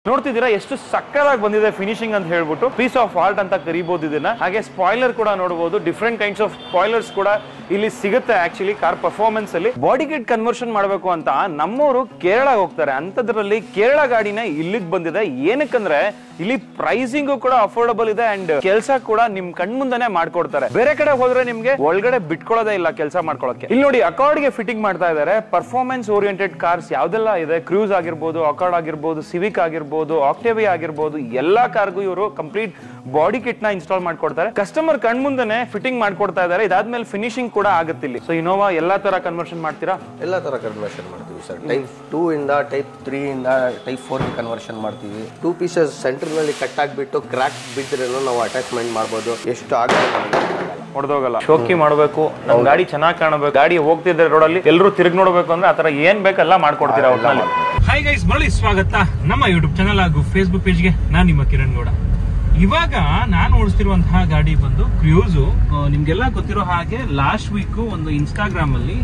ನೋಡ್ತಿದ್ದೀರಾ ಎಷ್ಟು ಸಕ್ಕತ್ತಾಗಿ ಬಂದಿದೆ ಫಿನಿಶಿಂಗ್ ಅಂತ ಹೇಳ್ಬಿಟ್ಟು ಪೀಸ್ ಆಫ್ ಆರ್ಟ್ ಅಂತ ಕರಿಬಹುದು ಇದನ್ನ. ಹಾಗೆ ಸ್ಪಾಯ್ಲರ್ ಕೂಡ ನೋಡಬಹುದು, ಡಿಫ್ರೆಂಟ್ ಕೈಂಡ್ಸ್ ಆಫ್ ಸ್ಪಾಯ್ಲರ್ಸ್ ಕೂಡ ಇಲ್ಲಿ ಸಿಗುತ್ತೆ. ಆಕ್ಚುಲಿ ಕಾರ್ ಪರ್ಫಾರ್ಮೆನ್ಸ್ ಅಲ್ಲಿ ಬಾಡಿ ಕಿಟ್ ಕನ್ವರ್ಷನ್ ಮಾಡಬೇಕು ಅಂತ ನಮ್ಮವರು ಕೇರಳ ಹೋಗ್ತಾರೆ, ಅಂತದ್ರಲ್ಲಿ ಕೇರಳ ಗಾಡಿನ ಇಲ್ಲಿಗೆ ಬಂದಿದೆ. ಏನಕ್ಕಂದ್ರೆ ಇಲ್ಲಿ ಪ್ರೈಸಿಂಗು ಕೂಡ ಅಫೋರ್ಡಬಲ್ ಇದೆ ಅಂಡ್ ಕೆಲಸ ಕೂಡ ನಿಮ್ ಕಣ್ ಮುಂದೆನೆ ಮಾಡ್ಕೊಡ್ತಾರೆ. ಬೇರೆ ಕಡೆ ಹೋದ್ರೆ ನಿಮ್ಗೆ ಒಳಗಡೆ ಬಿಟ್ಕೊಳ್ಳೋದೇ ಇಲ್ಲ ಕೆಲಸ ಮಾಡ್ಕೊಳಕ್ಕೆ. ಇಲ್ಲಿ ನೋಡಿ ಅಕಾರ್ಡ್ ಗೆ ಫಿಟ್ಟಿಂಗ್ ಮಾಡ್ತಾ ಇದಾರೆ. ಪರ್ಫಾರ್ಮೆನ್ಸ್ ಓರಿಯೆಂಟೆಡ್ ಕಾರ್ಸ್ ಯಾವ್ದೆಲ್ಲ ಇದೆ, ಕ್ರೂಸ್ ಆಗಿರ್ಬೋದು, ಅಕಾರ್ಡ್ ಆಗಿರ್ಬೋದು, ಸಿವಿಕ್ ಆಗಿರ್ಬೋದು, ಆಕ್ಟೇವಿಯಾ ಆಗಿರ್ಬೋದು, ಎಲ್ಲಾ ಕಾರ್ಗೂ ಇವರು ಕಂಪ್ಲೀಟ್ ಬಾಡಿ ಕಿಟ್ ನ ಇನ್ಸ್ಟಾಲ್ ಮಾಡ್ಕೊಡ್ತಾರೆ. ಕಸ್ಟಮರ್ ಕಣ್ ಮುಂದೆನೆ ಫಿಟ್ಟಿಂಗ್ ಮಾಡ್ಕೊಡ್ತಾ ಇದಾರೆ. ಇದಾದ್ಮೇಲೆ ಫಿನಿಶಿಂಗ್ ಕೂಡ ಆಗುತ್ತೆ ಇಲ್ಲಿ. ಸೊ ಇನೋವಾ ಎಲ್ಲಾ ತರ ಕನ್ವರ್ಷನ್ ಮಾಡ್ತೀರಾ? ಎಲ್ಲಾ ತರ ಕನ್ವರ್ಷನ್ ಮಾಡ್ತೀವಿ ಸರ್. ಟೈಪ್ 2 ಇಂದ ಟೈಪ್ 3 ಇಂದ ಟೈಪ್ 4 ಗೆ ಕನ್ವರ್ಷನ್ ಮಾಡ್ತೀವಿ. 2 ಪೀಸಸ್ ಸೆಂಟರ್ ನಲ್ಲಿ ಕಟ್ ಆಗಿಬಿಟ್ಟು ಕ್ರಾಕ್ ಬಿದ್ರೇನು ನಾವು ಅಟ್ಯಾಚ್ಮೆಂಟ್ ಮಾಡಬಹುದು. ಎಷ್ಟು ಹೊಡೆದೋಗಲ್ಲ. ಶೋಕಿ ಮಾಡಬೇಕು, ನಮ್ ಗಾಡಿ ಚೆನ್ನಾಗಿ ಕಾಣಬೇಕು, ಗಾಡಿ ಹೋಗ್ತಿದ್ರೆ ರೋಡಲ್ಲಿ ಎಲ್ಲರೂ ತಿರುಗಿ ನೋಡಬೇಕು ಅಂದ್ರೆ ಆತರ ಏನ್ ಬೇಕಲ್ಲ ಮಾಡ್ಕೊಡ್ತೀರಾ ಒಟ್ನಲ್ಲಿ. ಹಾಯ್ ಗೈಸ್, ಮರಳಿ ಸ್ವಾಗತ ನಮ್ಮ ಯೂಟ್ಯೂಬ್ ಚಾನಲ್ ಹಾಗೂ ಫೇಸ್ಬುಕ್ ಪೇಜ್ಗೆ. ನಾನು ನಿಮ್ಮ ಕಿರಣ್ ಗೌಡ. ಇವಾಗ ನಾನು ಓಡಿಸ್ತಿರುವಂತಹ ಗಾಡಿ ಬಂದು ಕ್ರೂಸು. ನಿಮ್ಗೆಲ್ಲ ಗೊತ್ತಿರೋ ಹಾಗೆ ಲಾಸ್ಟ್ ವೀಕ್ ಒಂದು ಇನ್ಸ್ಟಾಗ್ರಾಮ್ ಅಲ್ಲಿ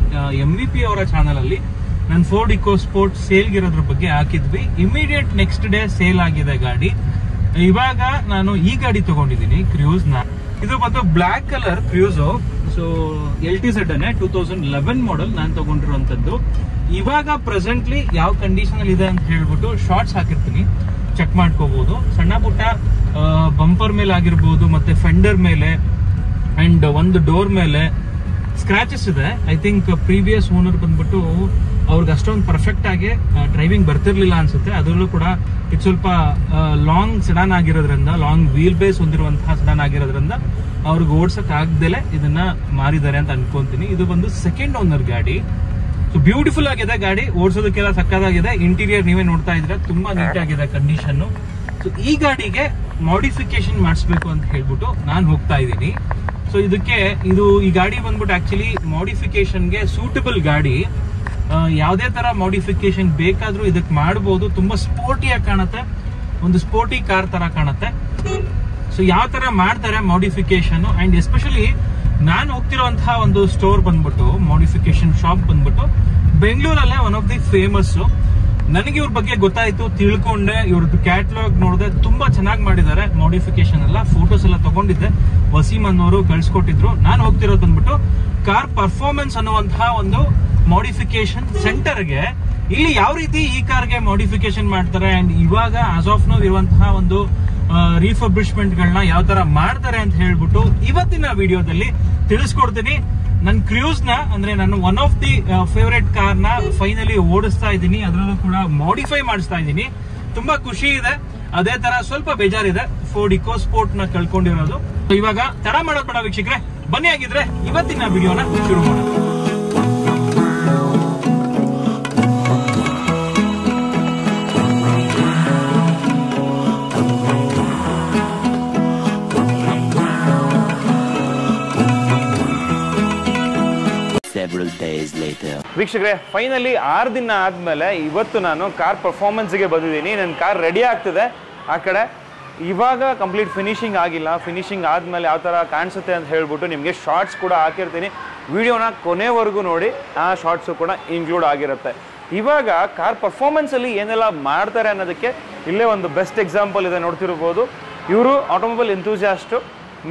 MVP ಅವರ ಚಾನಲ್ ಅಲ್ಲಿ ನಾನು ಫೋರ್ಡ್ ಇಕೋ ಸ್ಪೋರ್ಟ್ ಸೇಲ್ಗಿರೋದ್ರ ಬಗ್ಗೆ ಹಾಕಿದ್ವಿ. ಇಮಿಡಿಯೇಟ್ ನೆಕ್ಸ್ಟ್ ಡೇ ಸೇಲ್ ಆಗಿದೆ ಗಾಡಿ. ಇವಾಗ ನಾನು ಈ ಗಾಡಿ ತಗೊಂಡಿದ್ದೀನಿ, ಕ್ರೂಸ್ ನ. ಇದು ಬಂದು black colour cruise. So LTZ 2011 model ನಾನು ತಗೊಂಡಿರುವಂತದ್ದು. ಇವಾಗ ಪ್ರೆಸೆಂಟ್ಲಿ ಯಾವ ಕಂಡೀಷನ್ ಅಲ್ಲಿ ಇದೆ ಅಂತ ಹೇಳ್ಬಿಟ್ಟು ಶಾರ್ಟ್ಸ್ ಹಾಕಿರ್ತೀನಿ, ಚೆಕ್ ಮಾಡ್ಕೋಬಹುದು. ಸಣ್ಣ ಪುಟ್ಟ ಬಂಪರ್ ಮೇಲೆ ಆಗಿರ್ಬೋದು, ಮತ್ತೆ ಫೆಂಡರ್ ಮೇಲೆ ಅಂಡ್ ಒಂದು ಡೋರ್ ಮೇಲೆ ಸ್ಕ್ರಾಚಸ್ ಇದೆ. ಐ ಥಿಂಕ್ ಪ್ರೀವಿಯಸ್ ಓನರ್ ಬಂದ್ಬಿಟ್ಟು ಅವ್ರಿಗೆ ಅಷ್ಟೊಂದು ಪರ್ಫೆಕ್ಟ್ ಆಗಿ ಡ್ರೈವಿಂಗ್ ಬರ್ತಿರ್ಲಿಲ್ಲ ಅನ್ಸುತ್ತೆ. ಅದರಲ್ಲೂ ಕೂಡ ಇದು ಸ್ವಲ್ಪ ಲಾಂಗ್ ಸೆಡಾನ್ ಆಗಿರೋದ್ರಿಂದ, ಲಾಂಗ್ ವೀಲ್ ಬೇಸ್ ಹೊಂದಿರುವಂತಹ ಸೆಡಾನ್ ಆಗಿರೋದ್ರಿಂದ ಅವ್ರಿಗೆ ಓಡ್ಸಕ್ ಆಗ್ದಲೆ ಇದನ್ನ ಮಾರಿದ್ದಾರೆ ಅಂತ ಅನ್ಕೊಂತೀನಿ. ಇದು ಬಂದು ಸೆಕೆಂಡ್ ಓನರ್ ಗಾಡಿ. ಸೊ ಬ್ಯೂಟಿಫುಲ್ ಆಗಿದೆ ಗಾಡಿ, ಓಡಿಸೋದಕ್ಕೆಲ್ಲ ಸಕ್ಕತ್ತಾಗಿದೆ. ಇಂಟೀರಿಯರ್ ನೀವೇ ನೋಡ್ತಾ ಇದ್ರೆ ತುಂಬಾ ನೀಟ್ ಆಗಿದೆ ಕಂಡೀಷನ್. ಸೊ ಈ ಗಾಡಿಗೆ ಮಾಡಿಫಿಕೇಶನ್ ಮಾಡಿಸ್ಬೇಕು ಅಂತ ಹೇಳ್ಬಿಟ್ಟು ನಾನು ಹೋಗ್ತಾ ಇದ್ದೀನಿ. ಸೊ ಇದಕ್ಕೆ ಈ ಗಾಡಿ ಬಂದ್ಬಿಟ್ಟು ಆಕ್ಚುಲಿ ಮಾಡಿಫಿಕೇಶನ್ಗೆ ಸೂಟಬಲ್ ಗಾಡಿ. ಯಾವುದೇ ತರ ಮಾಡಿಫಿಕೇಶನ್ ಬೇಕಾದ್ರೂ ಇದಕ್ಕೆ ಮಾಡಬಹುದು. ತುಂಬಾ ಸ್ಪೋರ್ಟಿಯಾಗಿ ಕಾಣುತ್ತೆ, ಒಂದು ಸ್ಪೋರ್ಟಿ ಕಾರ್ ತರ ಕಾಣುತ್ತೆ. ಸೊ ಯಾವ ತರ ಮಾಡ್ತಾರೆ ಮಾಡಿಫಿಕೇಶನ್, ಅಂಡ್ ಎಸ್ಪೆಷಲಿ ನಾನು ಹೋಗ್ತಿರುವಂತಹ ಒಂದು ಸ್ಟೋರ್ ಬಂದ್ಬಿಟ್ಟು, ಮಾಡಿಫಿಕೇಶನ್ ಶಾಪ್ ಬಂದ್ಬಿಟ್ಟು ಬೆಂಗಳೂರಲ್ಲೇ ಒನ್ ಆಫ್ ದಿ ಫೇಮಸ್. ನನಗೆ ಇವ್ರ ಬಗ್ಗೆ ಗೊತ್ತಾಯ್ತು, ತಿಳ್ಕೊಂಡೆ, ಇವ್ರದ್ದು ಕ್ಯಾಟಲಾಗ್ ನೋಡಿದೆ, ತುಂಬಾ ಚೆನ್ನಾಗಿ ಮಾಡಿದ್ದಾರೆ ಮಾಡಿಫಿಕೇಶನ್ ಎಲ್ಲ. ಫೋಟೋಸ್ ಎಲ್ಲ ತಗೊಂಡಿದ್ದೆ, ವಸೀಮ್ ಅನ್ನೋರು ಕಳ್ಸಿಕೊಟ್ಟಿದ್ರು. ನಾನು ಹೋಗ್ತಿರೋದು ಬಂದ್ಬಿಟ್ಟು ಕಾರ್ ಪರ್ಫಾರ್ಮೆನ್ಸ್ ಅನ್ನುವಂತಹ ಒಂದು ಮಾಡಿಫಿಕೇಶನ್ ಸೆಂಟರ್ಗೆ. ಇಲ್ಲಿ ಯಾವ ರೀತಿ ಈ ಕಾರ್ಗೆ ಮಾಡಿಫಿಕೇಶನ್ ಮಾಡ್ತಾರೆ ಅಂಡ್ ಇವಾಗ ಆಸ್ ಆಫ್ ನೌ ಇರುವಂತಹ ಒಂದು ರಿಫರ್ಬಿಶ್ಮೆಂಟ್ ಗಳನ್ನ ಯಾವ ತರ ಮಾಡ್ತಾರೆ ಅಂತ ಹೇಳ್ಬಿಟ್ಟು ಇವತ್ತಿನ ವಿಡಿಯೋದಲ್ಲಿ ತಿಳಿಸ್ಕೊಡ್ತೀನಿ. ನನ್ನ ಕ್ರೂಸ್ ನ, ಅಂದ್ರೆ ನಾನು one of the favourite car ನ ಫೈನಲಿ ಓಡಿಸ್ತಾ ಇದ್ದೀನಿ. ಅದರಲ್ಲೂ ಕೂಡ ಮಾಡಿಫೈ ಮಾಡಿಸ್ತಾ ಇದ್ದೀನಿ. ತುಂಬಾ ಖುಷಿ ಇದೆ, ಅದೇ ತರ ಸ್ವಲ್ಪ ಬೇಜಾರಿದೆ ಫೋರ್ಡ್ ಇಕೋ ಸ್ಪೋರ್ಟ್ ನ ಕಳ್ಕೊಂಡಿರೋದು. ಇವಾಗ ತಡ ಮಾಡೋದ್ ಬೇಡ ವೀಕ್ಷಕರೇ, ಬನ್ನಿ ಆಗಿದ್ರೆ ಇವತ್ತಿನ ವಿಡಿಯೋನ ಶುರು ಮಾಡೋಣ. ವೀಕ್ಷಕರೇ, ಫೈನಲಿ 6 ದಿನ ಆದ್ಮೇಲೆ ಇವತ್ತು ನಾನು ಕಾರ್ ಪರ್ಫಾರ್ಮೆನ್ಸ್ ಗೆ ಬಂದಿದ್ದೀನಿ. ನನ್ನ ಕಾರ್ ರೆಡಿ ಆಗ್ತಿದೆ ಆ ಕಡೆ. ಇವಾಗ ಕಂಪ್ಲೀಟ್ ಫಿನಿಶಿಂಗ್ ಆಗಿಲ್ಲ. ಫಿನಿಶಿಂಗ್ ಆದ್ಮೇಲೆ ಯಾವ ತರ ಕಾಣಿಸುತ್ತೆ ಅಂತ ಹೇಳ್ಬಿಟ್ಟು ನಿಮಗೆ ಶಾರ್ಟ್ಸ್ ಕೂಡ ಹಾಕಿರ್ತೀನಿ. ವಿಡಿಯೋನ ಕೊನೆವರೆಗೂ ನೋಡಿ, ಆ ಶಾರ್ಟ್ಸು ಕೂಡ ಇನ್ಕ್ಲೂಡ್ ಆಗಿರುತ್ತೆ. ಇವಾಗ ಕಾರ್ ಪರ್ಫಾರ್ಮೆನ್ಸ್ ಅಲ್ಲಿ ಏನೆಲ್ಲ ಮಾಡ್ತಾರೆ ಅನ್ನೋದಕ್ಕೆ ಇಲ್ಲೇ ಒಂದು ಬೆಸ್ಟ್ ಎಕ್ಸಾಂಪಲ್ ಇದೆ, ನೋಡ್ತಿರ್ಬೋದು. ಇವರು ಆಟೋಮೊಬೈಲ್ ಎಂಥೂಸಿಯಾಸ್ಟ್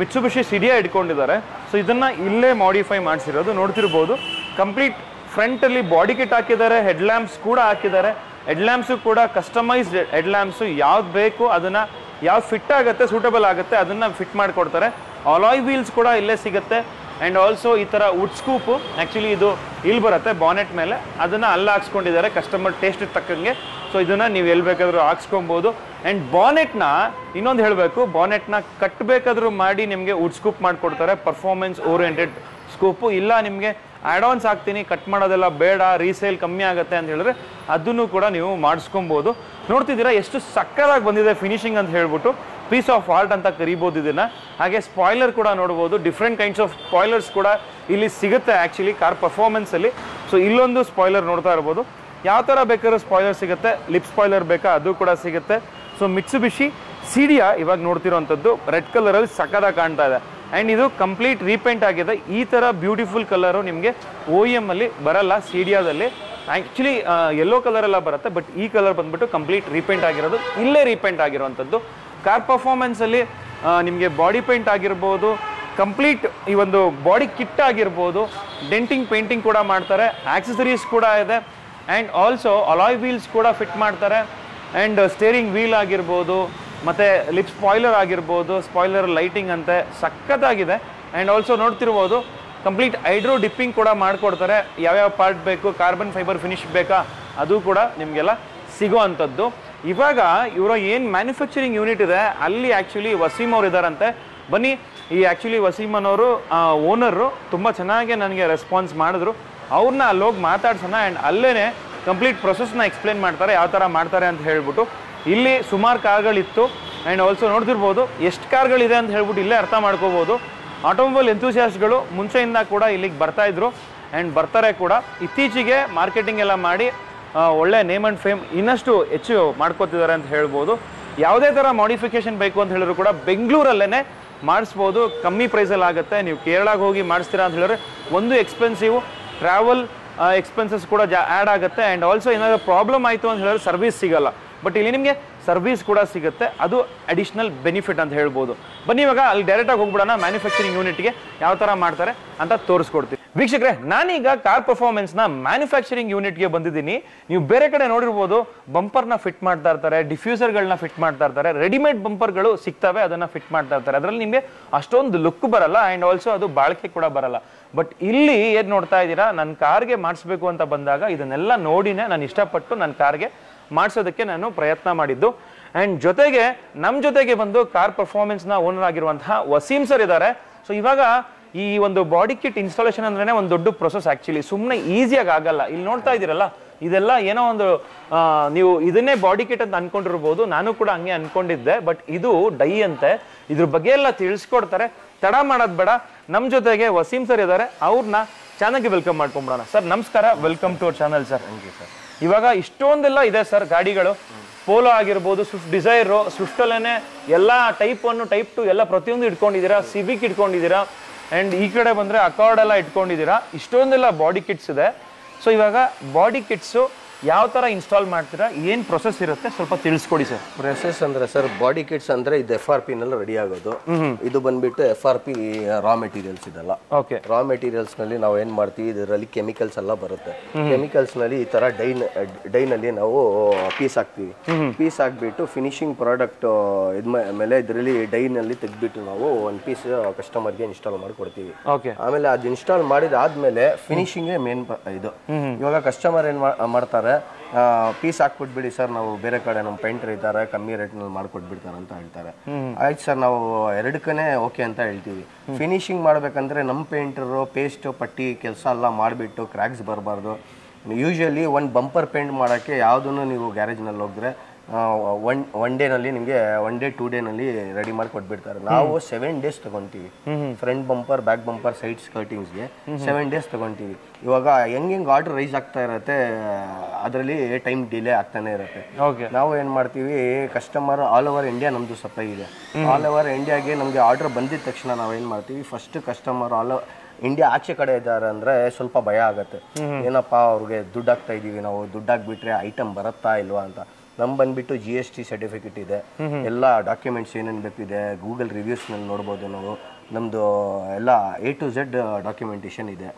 ಮಿಟ್ಸುಬಿಷಿ ಸಿಡಿಯಾ ಇಟ್ಕೊಂಡಿದ್ದಾರೆ. ಸೊ ಇದನ್ನ ಇಲ್ಲೇ ಮಾಡಿಫೈ ಮಾಡಿಸಿರೋದು ನೋಡ್ತಿರ್ಬೋದು. ಕಂಪ್ಲೀಟ್ ಫ್ರಂಟ್ ಅಲ್ಲಿ ಬಾಡಿ ಕಿಟ್ ಹಾಕಿದ್ದಾರೆ, ಹೆಡ್ ಲ್ಯಾಂಪ್ಸ್ ಕೂಡ ಹಾಕಿದ್ದಾರೆ. ಹೆಡ್ ಲ್ಯಾಂಪ್ಸು ಕೂಡ ಕಸ್ಟಮೈಸ್ಡ್ ಹೆಡ್ ಲ್ಯಾಂಪ್ಸು, ಯಾವ್ದು ಬೇಕು ಅದನ್ನ, ಯಾವ್ದು ಫಿಟ್ ಆಗುತ್ತೆ, ಸೂಟಬಲ್ ಆಗುತ್ತೆ ಅದನ್ನ ಫಿಟ್ ಮಾಡಿಕೊಡ್ತಾರೆ. ಅಲಾಯ್ ವೀಲ್ಸ್ ಕೂಡ ಇಲ್ಲೇ ಸಿಗುತ್ತೆ. ಅಂಡ್ ಆಲ್ಸೋ ಈ ತರ ವುಡ್ ಸ್ಕೂಪು, ಆಕ್ಚುಲಿ ಇದು ಇಲ್ಲಿ ಬರುತ್ತೆ ಬಾನೆಟ್ ಮೇಲೆ, ಅದನ್ನ ಅಲ್ಲಿ ಹಾಕ್ಸ್ಕೊಂಡಿದ್ದಾರೆ ಕಸ್ಟಮರ್ ಟೇಸ್ಟ್ ತಕ್ಕಂಗೆ. ಸೊ ಇದನ್ನ ನೀವು ಎಲ್ಲಿ ಬೇಕಾದ್ರೂ ಹಾಕ್ಸ್ಕೊಬಹುದು. ಅಂಡ್ ಬಾನೆಟ್ನ ಇನ್ನೊಂದು ಹೇಳಬೇಕು, ಬಾನೆಟ್ನ ಕಟ್ಟಬೇಕಾದ್ರೂ ಮಾಡಿ ನಿಮಗೆ ವುಡ್ ಸ್ಕೂಪ್ ಮಾಡಿಕೊಡ್ತಾರೆ, ಪರ್ಫಾರ್ಮೆನ್ಸ್ ಓರಿಯೆಂಟೆಡ್ ಸ್ಕೂಪು. ಇಲ್ಲ ನಿಮಗೆ ಆ್ಯಡ್-ಆನ್ಸ್ ಹಾಕ್ತೀನಿ, ಕಟ್ ಮಾಡೋದೆಲ್ಲ ಬೇಡ, ರೀಸೇಲ್ ಕಮ್ಮಿ ಆಗುತ್ತೆ ಅಂತ ಹೇಳಿದ್ರೆ ಅದನ್ನು ಕೂಡ ನೀವು ಮಾಡಿಸ್ಕೊಬೋದು. ನೋಡ್ತಿದ್ದೀರಾ ಎಷ್ಟು ಸಕ್ಕತ್ತಾಗಿ ಬಂದಿದೆ ಫಿನಿಶಿಂಗ್ ಅಂತ ಹೇಳ್ಬಿಟ್ಟು ಪೀಸ್ ಆಫ್ ಆರ್ಟ್ ಅಂತ ಕರಿಬಹುದು ಇದನ್ನ. ಹಾಗೆ ಸ್ಪಾಯ್ಲರ್ ಕೂಡ ನೋಡಬಹುದು, ಡಿಫ್ರೆಂಟ್ ಕೈಂಡ್ಸ್ ಆಫ್ ಸ್ಪಾಯ್ಲರ್ಸ್ ಕೂಡ ಇಲ್ಲಿ ಸಿಗುತ್ತೆ ಆಕ್ಚುಲಿ ಕಾರ್ ಪರ್ಫಾರ್ಮೆನ್ಸ್ ಅಲ್ಲಿ. ಸೊ ಇಲ್ಲೊಂದು ಸ್ಪಾಯ್ಲರ್ ನೋಡ್ತಾ ಇರ್ಬೋದು, ಯಾವ ತರ ಬೇಕಾದ್ರೂ ಸ್ಪಾಯ್ಲರ್ ಸಿಗುತ್ತೆ. ಲಿಪ್ ಸ್ಪಾಯ್ಲರ್ ಬೇಕಾ ಅದು ಕೂಡ ಸಿಗುತ್ತೆ. ಸೊ ಮಿಟ್ಸುಬಿಷಿ ಸಿಡಿಯಾ ಇವಾಗ ನೋಡ್ತಿರೋಂಥದ್ದು ರೆಡ್ ಕಲರ್ ಅಲ್ಲಿ ಸಕ್ಕತ್ತಾಗಿ ಕಾಣ್ತಾ ಇದೆ. ಅಂಡ್ ಇದು ಕಂಪ್ಲೀಟ್ ರೀಪೇಂಟ್ ಆಗಿದೆ. ಈ ತರ ಬ್ಯೂಟಿಫುಲ್ ಕಲರು ನಿಮಗೆ OEM ಅಲ್ಲಿ ಬರಲ್ಲ ಸಿಡಿಯಾದಲ್ಲಿ. ಆ್ಯಕ್ಚುಲಿ ಯೆಲ್ಲೋ ಕಲರ್ ಎಲ್ಲ ಬರುತ್ತೆ, ಬಟ್ ಈ ಕಲರ್ ಬಂದ್ಬಿಟ್ಟು ಕಂಪ್ಲೀಟ್ ರೀಪೇಂಟ್ ಆಗಿರೋದು, ಇಲ್ಲೇ ರೀಪೇಂಟ್ ಆಗಿರುವಂಥದ್ದು. ಕಾರ್ ಪರ್ಫಾರ್ಮೆನ್ಸಲ್ಲಿ ನಿಮಗೆ ಬಾಡಿ ಪೇಂಟ್ ಆಗಿರ್ಬೋದು, ಕಂಪ್ಲೀಟ್ ಈ ಒಂದು ಬಾಡಿ ಕಿಟ್ ಆಗಿರ್ಬೋದು, ಡೆಂಟಿಂಗ್ ಪೇಂಟಿಂಗ್ ಕೂಡ ಮಾಡ್ತಾರೆ, ಆಕ್ಸೆಸರೀಸ್ ಕೂಡ ಇದೆ, ಆ್ಯಂಡ್ ಆಲ್ಸೋ ಅಲಾಯ್ ವೀಲ್ಸ್ ಕೂಡ ಫಿಟ್ ಮಾಡ್ತಾರೆ. ಆ್ಯಂಡ್ ಸ್ಟೇರಿಂಗ್ ವೀಲ್ ಆಗಿರ್ಬೋದು, ಮತ್ತು ಲಿಪ್ ಸ್ಪಾಯ್ಲರ್ ಆಗಿರ್ಬೋದು, ಸ್ಪಾಯ್ಲರ್ ಲೈಟಿಂಗ್ ಅಂತೆ ಸಖತ್ತಾಗಿದೆ. ಆ್ಯಂಡ್ ಆಲ್ಸೋ ನೋಡ್ತಿರ್ಬೋದು ಕಂಪ್ಲೀಟ್ ಹೈಡ್ರೋ ಡಿಪ್ಪಿಂಗ್ ಕೂಡ ಮಾಡಿಕೊಡ್ತಾರೆ. ಯಾವ್ಯಾವ ಪಾರ್ಟ್ ಬೇಕು, ಕಾರ್ಬನ್ ಫೈಬರ್ ಫಿನಿಶ್ ಬೇಕಾ, ಅದು ಕೂಡ ನಿಮಗೆಲ್ಲ ಸಿಗೋ ಅಂಥದ್ದು. ಇವಾಗ ಇವರ ಏನು ಮ್ಯಾನುಫ್ಯಾಕ್ಚರಿಂಗ್ ಯೂನಿಟ್ ಇದೆ ಅಲ್ಲಿ ಆ್ಯಕ್ಚುಲಿ ವಸೀಮ್ ಅವ್ರು ಇದ್ದಾರಂತೆ. ಬನ್ನಿ, ಈ ಆ್ಯಕ್ಚುಲಿ ವಸೀಮನವರು ಓನರು ತುಂಬ ಚೆನ್ನಾಗಿ ನನಗೆ ರೆಸ್ಪಾನ್ಸ್ ಮಾಡಿದ್ರು. ಅವ್ರನ್ನ ಅಲ್ಲೋಗಿ ಮಾತಾಡ್ಸೋಣ, ಆ್ಯಂಡ್ ಅಲ್ಲೇ ಕಂಪ್ಲೀಟ್ ಪ್ರೊಸೆಸ್ನ ಎಕ್ಸ್ಪ್ಲೇನ್ ಮಾಡ್ತಾರೆ, ಯಾವ ಥರ ಮಾಡ್ತಾರೆ ಅಂತ ಹೇಳ್ಬಿಟ್ಟು. ಇಲ್ಲಿ ಸುಮಾರು ಕಾರ್ಗಳಿತ್ತು, ಆ್ಯಂಡ್ ಆಲ್ಸೋ ನೋಡ್ತಿರ್ಬೋದು ಎಷ್ಟು ಕಾರ್ಗಳಿದೆ ಅಂತ ಹೇಳ್ಬಿಟ್ಟು ಇಲ್ಲೇ ಅರ್ಥ ಮಾಡ್ಕೋಬೋದು. ಆಟೋಮೊಬೈಲ್ ಎಂಥೂಸಿಯಾಸ್ಟ್ಗಳು ಮುಂಚೆಯಿಂದ ಕೂಡ ಇಲ್ಲಿಗೆ ಬರ್ತಾಯಿದ್ರು ಆ್ಯಂಡ್ ಬರ್ತಾರೆ ಕೂಡ. ಇತ್ತೀಚೆಗೆ ಮಾರ್ಕೆಟಿಂಗ್ ಎಲ್ಲ ಮಾಡಿ ಒಳ್ಳೆ ನೇಮ್ ಆ್ಯಂಡ್ ಫೇಮ್ ಇನ್ನಷ್ಟು ಹೆಚ್ಚು ಮಾಡ್ಕೋತಿದ್ದಾರೆ ಅಂತ ಹೇಳ್ಬೋದು. ಯಾವುದೇ ಥರ ಮಾಡಿಫಿಕೇಷನ್ ಬೇಕು ಅಂತ ಹೇಳಿದ್ರು ಕೂಡ ಬೆಂಗಳೂರಲ್ಲೇ ಮಾಡಿಸ್ಬೋದು, ಕಮ್ಮಿ ಪ್ರೈಸಲ್ಲಿ ಆಗುತ್ತೆ. ನೀವು ಕೇರಳಕ್ಕೆ ಹೋಗಿ ಮಾಡಿಸ್ತೀರಾ ಅಂತ ಹೇಳಿದ್ರೆ ಒಂದು ಎಕ್ಸ್ಪೆನ್ಸಿವ್, ಟ್ರಾವೆಲ್ ಎಕ್ಸ್ಪೆನ್ಸಸ್ ಕೂಡ ಆ್ಯಡ್ ಆಗುತ್ತೆ. ಆ್ಯಂಡ್ ಆಲ್ಸೋ ಏನಾದರೂ ಪ್ರಾಬ್ಲಮ್ ಆಯಿತು ಅಂತ ಹೇಳಿದ್ರೆ ಸರ್ವಿಸ್ ಸಿಗಲ್ಲ, ಬಟ್ ಇಲ್ಲಿ ನಿಮಗೆ ಸರ್ವಿಸ್ ಕೂಡ ಸಿಗುತ್ತೆ, ಅದು ಅಡಿಷ್ನಲ್ ಬೆನಿಫಿಟ್ ಅಂತ ಹೇಳ್ಬೋದು. ಬನ್ನಿ ಇವಾಗ ಅಲ್ಲಿ ಡೈರೆಕ್ಟಾಗಿ ಹೋಗ್ಬಿಡೋಣ, ಮ್ಯಾನುಫ್ಯಾಕ್ಚರಿಂಗ್ ಯೂನಿಟ್ಗೆ ಯಾವ ಥರ ಮಾಡ್ತಾರೆ ಅಂತ ತೋರಿಸ್ಕೊಡ್ತೀವಿ. ವೀಕ್ಷಕರೇ, ನಾನೀಗ ಕಾರ್ ಪರ್ಫಾರ್ಮೆನ್ಸ್ನ ಮ್ಯಾನುಫ್ಯಾಕ್ಚರಿಂಗ್ ಯೂನಿಟ್ಗೆ ಬಂದಿದ್ದೀನಿ. ನೀವು ಬೇರೆ ಕಡೆ ನೋಡಿರ್ಬೋದು, ಬಂಪರ್ನ ಫಿಟ್ ಮಾಡ್ತಾ ಇರ್ತಾರೆ, ಡಿಫ್ಯೂಸರ್ಗಳನ್ನ ಫಿಟ್ ಮಾಡ್ತಾ ಇರ್ತಾರೆ, ರೆಡಿಮೇಡ್ ಬಂಪರ್ಗಳು ಸಿಗ್ತವೆ, ಅದನ್ನು ಫಿಟ್ ಮಾಡ್ತಾ ಇರ್ತಾರೆ. ಅದರಲ್ಲಿ ನಿಮಗೆ ಅಷ್ಟೊಂದು ಲುಕ್ ಬರಲ್ಲ, ಆ್ಯಂಡ್ ಆಲ್ಸೋ ಅದು ಬಾಳಿಕೆ ಕೂಡ ಬರಲ್ಲ. ಬಟ್ ಇಲ್ಲಿ ಏನು ನೋಡ್ತಾ ಇದ್ದೀರಾ, ನನ್ನ ಕಾರ್ಗೆ ಮಾಡಿಸ್ಬೇಕು ಅಂತ ಬಂದಾಗ ಇದನ್ನೆಲ್ಲ ನೋಡಿನೇ ನಾನು ಇಷ್ಟಪಟ್ಟು ನನ್ನ ಕಾರ್ಗೆ ಮಾಡಿಸೋದಕ್ಕೆ ನಾನು ಪ್ರಯತ್ನ ಮಾಡಿದ್ದು. ಆ್ಯಂಡ್ ಜೊತೆಗೆ ನಮ್ಮ ಜೊತೆಗೆ ಬಂದು ಕಾರ್ ಪರ್ಫಾರ್ಮೆನ್ಸ್ನ ಓನರ್ ಆಗಿರುವಂತಹ ವಸೀಮ್ ಸರ್ ಇದ್ದಾರೆ. ಸೊ ಇವಾಗ ಈ ಒಂದು ಬಾಡಿ ಕಿಟ್ ಇನ್ಸ್ಟಾಲೇಷನ್ ಅಂದ್ರೆ ಒಂದು ದೊಡ್ಡ ಪ್ರೊಸೆಸ್. ಆ್ಯಕ್ಚುಲಿ ಸುಮ್ಮನೆ ಈಸಿಯಾಗಿ ಆಗಲ್ಲ. ಇಲ್ಲಿ ನೋಡ್ತಾ ಇದ್ದೀರಲ್ಲ, ಇದೆಲ್ಲ ಏನೋ ಒಂದು ನೀವು ಇದನ್ನೇ ಬಾಡಿ ಕಿಟ್ ಅಂತ ಅನ್ಕೊಂಡಿರ್ಬೋದು, ನಾನು ಕೂಡ ಹಂಗೆ ಅನ್ಕೊಂಡಿದ್ದೆ. ಬಟ್ ಇದು ಡೈ ಅಂತೆ, ಇದ್ರ ಬಗ್ಗೆ ಎಲ್ಲ ತಿಳಿಸ್ಕೊಡ್ತಾರೆ. ತಡ ಮಾಡೋದು ಬೇಡ, ನಮ್ಮ ಜೊತೆಗೆ ವಸೀಮ್ ಸರ್ ಇದ್ದಾರೆ, ಅವ್ರನ್ನ ಚಾನಲ್ಗೆ ವೆಲ್ಕಮ್ ಮಾಡ್ಕೊಂಬಿಡೋಣ. ಸರ್ ನಮಸ್ಕಾರ, welcome to our channel sir. Sir ಇವಾಗ ಇಷ್ಟೊಂದೆಲ್ಲ ಇದೆ ಸರ್ ಗಾಡಿಗಳು, ಪೋಲೋ ಆಗಿರ್ಬೋದು, ಸ್ವಿಫ್ಟ್ ಡಿಸೈರು, ಸ್ವಿಫ್ಟಲ್ಲೇ ಎಲ್ಲ ಟೈಪ್ 1 ಟೈಪ್ 2 ಎಲ್ಲ ಪ್ರತಿಯೊಂದು ಇಟ್ಕೊಂಡಿದ್ದೀರಾ, ಸಿವಿಕ್ ಇಟ್ಕೊಂಡಿದ್ದೀರಾ, ಆ್ಯಂಡ್ ಈ ಕಡೆ ಬಂದರೆ ಅಕಾರ್ಡ್ ಎಲ್ಲ ಇಟ್ಕೊಂಡಿದ್ದೀರಾ. ಇಷ್ಟೊಂದೆಲ್ಲ ಬಾಡಿ ಕಿಟ್ಸ್ ಇದೆ. ಸೊ ಇವಾಗ ಬಾಡಿ ಕಿಟ್ಸು ಯಾವ ಥರ ಇನ್ಸ್ಟಾಲ್ ಮಾಡ್ತೀರಾ, ಏನು ಪ್ರೊಸೆಸ್ ಇರುತ್ತೆ ಸ್ವಲ್ಪ ತಿಳಿಸ್ಕೊಡಿ ಸರ್. ಪ್ರೊಸೆಸ್ ಅಂದರೆ ಸರ್, ಬಾಡಿ ಕಿಟ್ಸ್ ಅಂದರೆ ಇದು FRP ನಲ್ಲಿ ರೆಡಿ ಆಗೋದು. ಇದು ಬಂದ್ಬಿಟ್ಟು FRP ರಾ ಮೆಟೀರಿಯಲ್ಸ್ ಇದೆಲ್ಲ. ಓಕೆ, ರಾ ಮೆಟೀರಿಯಲ್ಸ್ ನಲ್ಲಿ ನಾವು ಏನು ಮಾಡ್ತೀವಿ, ಇದರಲ್ಲಿ ಕೆಮಿಕಲ್ಸ್ ಎಲ್ಲ ಬರುತ್ತೆ. ಕೆಮಿಕಲ್ಸ್ ನಲ್ಲಿ ಈ ಥರ ಡೈನಲ್ಲಿ ನಾವು ಪೀಸ್ ಹಾಕ್ತೀವಿ. ಪೀಸ್ ಹಾಕ್ಬಿಟ್ಟು ಫಿನಿಶಿಂಗ್ ಪ್ರಾಡಕ್ಟ್ ಮೇಲೆ ಇದರಲ್ಲಿ ಡೈನಲ್ಲಿ ತೆಗೆದ್ಬಿಟ್ಟು ನಾವು ಒಂದು ಪೀಸ್ ಕಸ್ಟಮರ್ಗೆ ಇನ್ಸ್ಟಾಲ್ ಮಾಡಿ ಕೊಡ್ತೀವಿ. ಓಕೆ, ಆಮೇಲೆ ಅದು ಇನ್ಸ್ಟಾಲ್ ಮಾಡಿದಾದ್ಮೇಲೆ ಫಿನಿಶಿಂಗೇ ಮೇನ್ ಇದು. ಇವಾಗ ಕಸ್ಟಮರ್ ಏನು ಮಾಡ್ತಾರೆ, ಪೀಸ್ ಹಾಕ್ಬಿಟ್ಬಿಡಿ ಸರ್, ನಾವು ಬೇರೆ ಕಡೆ ನಮ್ಮ ಪೇಂಟರ್ ಇದ್ದಾರೆ, ಕಮ್ಮಿ ರೇಟ್ನಲ್ಲಿ ಮಾಡ್ಕೊಟ್ಬಿಡ್ತಾರೆ ಅಂತ ಹೇಳ್ತಾರೆ. ಆಯ್ತು ಸರ್, ನಾವು ಎರಡಕ್ಕೇ ಓಕೆ ಅಂತ ಹೇಳ್ತೀವಿ. ಫಿನಿಶಿಂಗ್ ಮಾಡ್ಬೇಕಂದ್ರೆ ನಮ್ಮ ಪೇಂಟರು ಪೇಸ್ಟ್ ಪಟ್ಟಿ ಕೆಲಸ ಎಲ್ಲ ಮಾಡಿಬಿಟ್ಟು ಕ್ರ್ಯಾಕ್ಸ್ ಬರಬಾರ್ದು. ಯೂಶಲಿ ಒಂದು ಬಂಪರ್ ಪೇಂಟ್ ಮಾಡೋಕ್ಕೆ ಯಾವುದನ್ನು ನೀವು ಗ್ಯಾರೇಜ್ನಲ್ಲಿ ಹೋಗಿದ್ರೆ ಒನ್ ಡೇನಲ್ಲಿ ನಿಮಗೆ 1 day 2 ಡೇನಲ್ಲಿ ರೆಡಿ ಮಾಡಿ ಕೊಟ್ಬಿಡ್ತಾರೆ. ನಾವು 7 days ತಗೊಂತೀವಿ. Front bumper, back bumper, side ಸ್ಕರ್ಟಿಂಗ್ಸ್ಗೆ 7 days ತಗೊಂತೀವಿ. ಇವಾಗ ಹೆಂಗೆ ಆರ್ಡರ್ ರೈಸ್ ಆಗ್ತಾ ಇರುತ್ತೆ, ಅದರಲ್ಲಿ ಟೈಮ್ ಡಿಲೇ ಆಗ್ತಾನೆ ಇರುತ್ತೆ. ನಾವು ಏನು ಮಾಡ್ತೀವಿ, ಕಸ್ಟಮರ್ ಆಲ್ ಓವರ್ ಇಂಡಿಯಾ ನಮ್ಮದು ಸಪ್ಲೈ ಇದೆ. ಆಲ್ ಓವರ್ ಇಂಡಿಯಾಗೆ ನಮಗೆ ಆರ್ಡರ್ ಬಂದಿದ ತಕ್ಷಣ ನಾವು ಏನು ಮಾಡ್ತೀವಿ, ಫಸ್ಟ್ ಕಸ್ಟಮರ್ ಆಲ್ ಇಂಡಿಯಾ ಆಚೆ ಕಡೆ ಇದ್ದಾರೆ ಅಂದರೆ ಸ್ವಲ್ಪ ಭಯ ಆಗುತ್ತೆ. ಏನಪ್ಪ ಅವ್ರಿಗೆ ದುಡ್ಡು ಹಾಕ್ತಾ ಇದ್ದೀವಿ, ನಾವು ದುಡ್ಡು ಹಾಕ್ಬಿಟ್ರೆ ಐಟಮ್ ಬರುತ್ತಾ ಇಲ್ವಾ ಅಂತ. ನಮ್ ಬಂದ್ಬಿಟ್ಟು GST ಸರ್ಟಿಫಿಕೇಟ್ ಇದೆ, ಎಲ್ಲ ಡಾಕ್ಯುಮೆಂಟ್ಸ್ ಏನೇನು ಬೇಕಿದೆ, ಗೂಗಲ್ ರಿವ್ಯೂಸ್ನಲ್ಲಿ ನೋಡ್ಬೋದು ನಾವು. ನಮ್ಮದು ಎಲ್ಲ A to Z ಡಾಕ್ಯುಮೆಂಟೇಶನ್ ಇದೆ.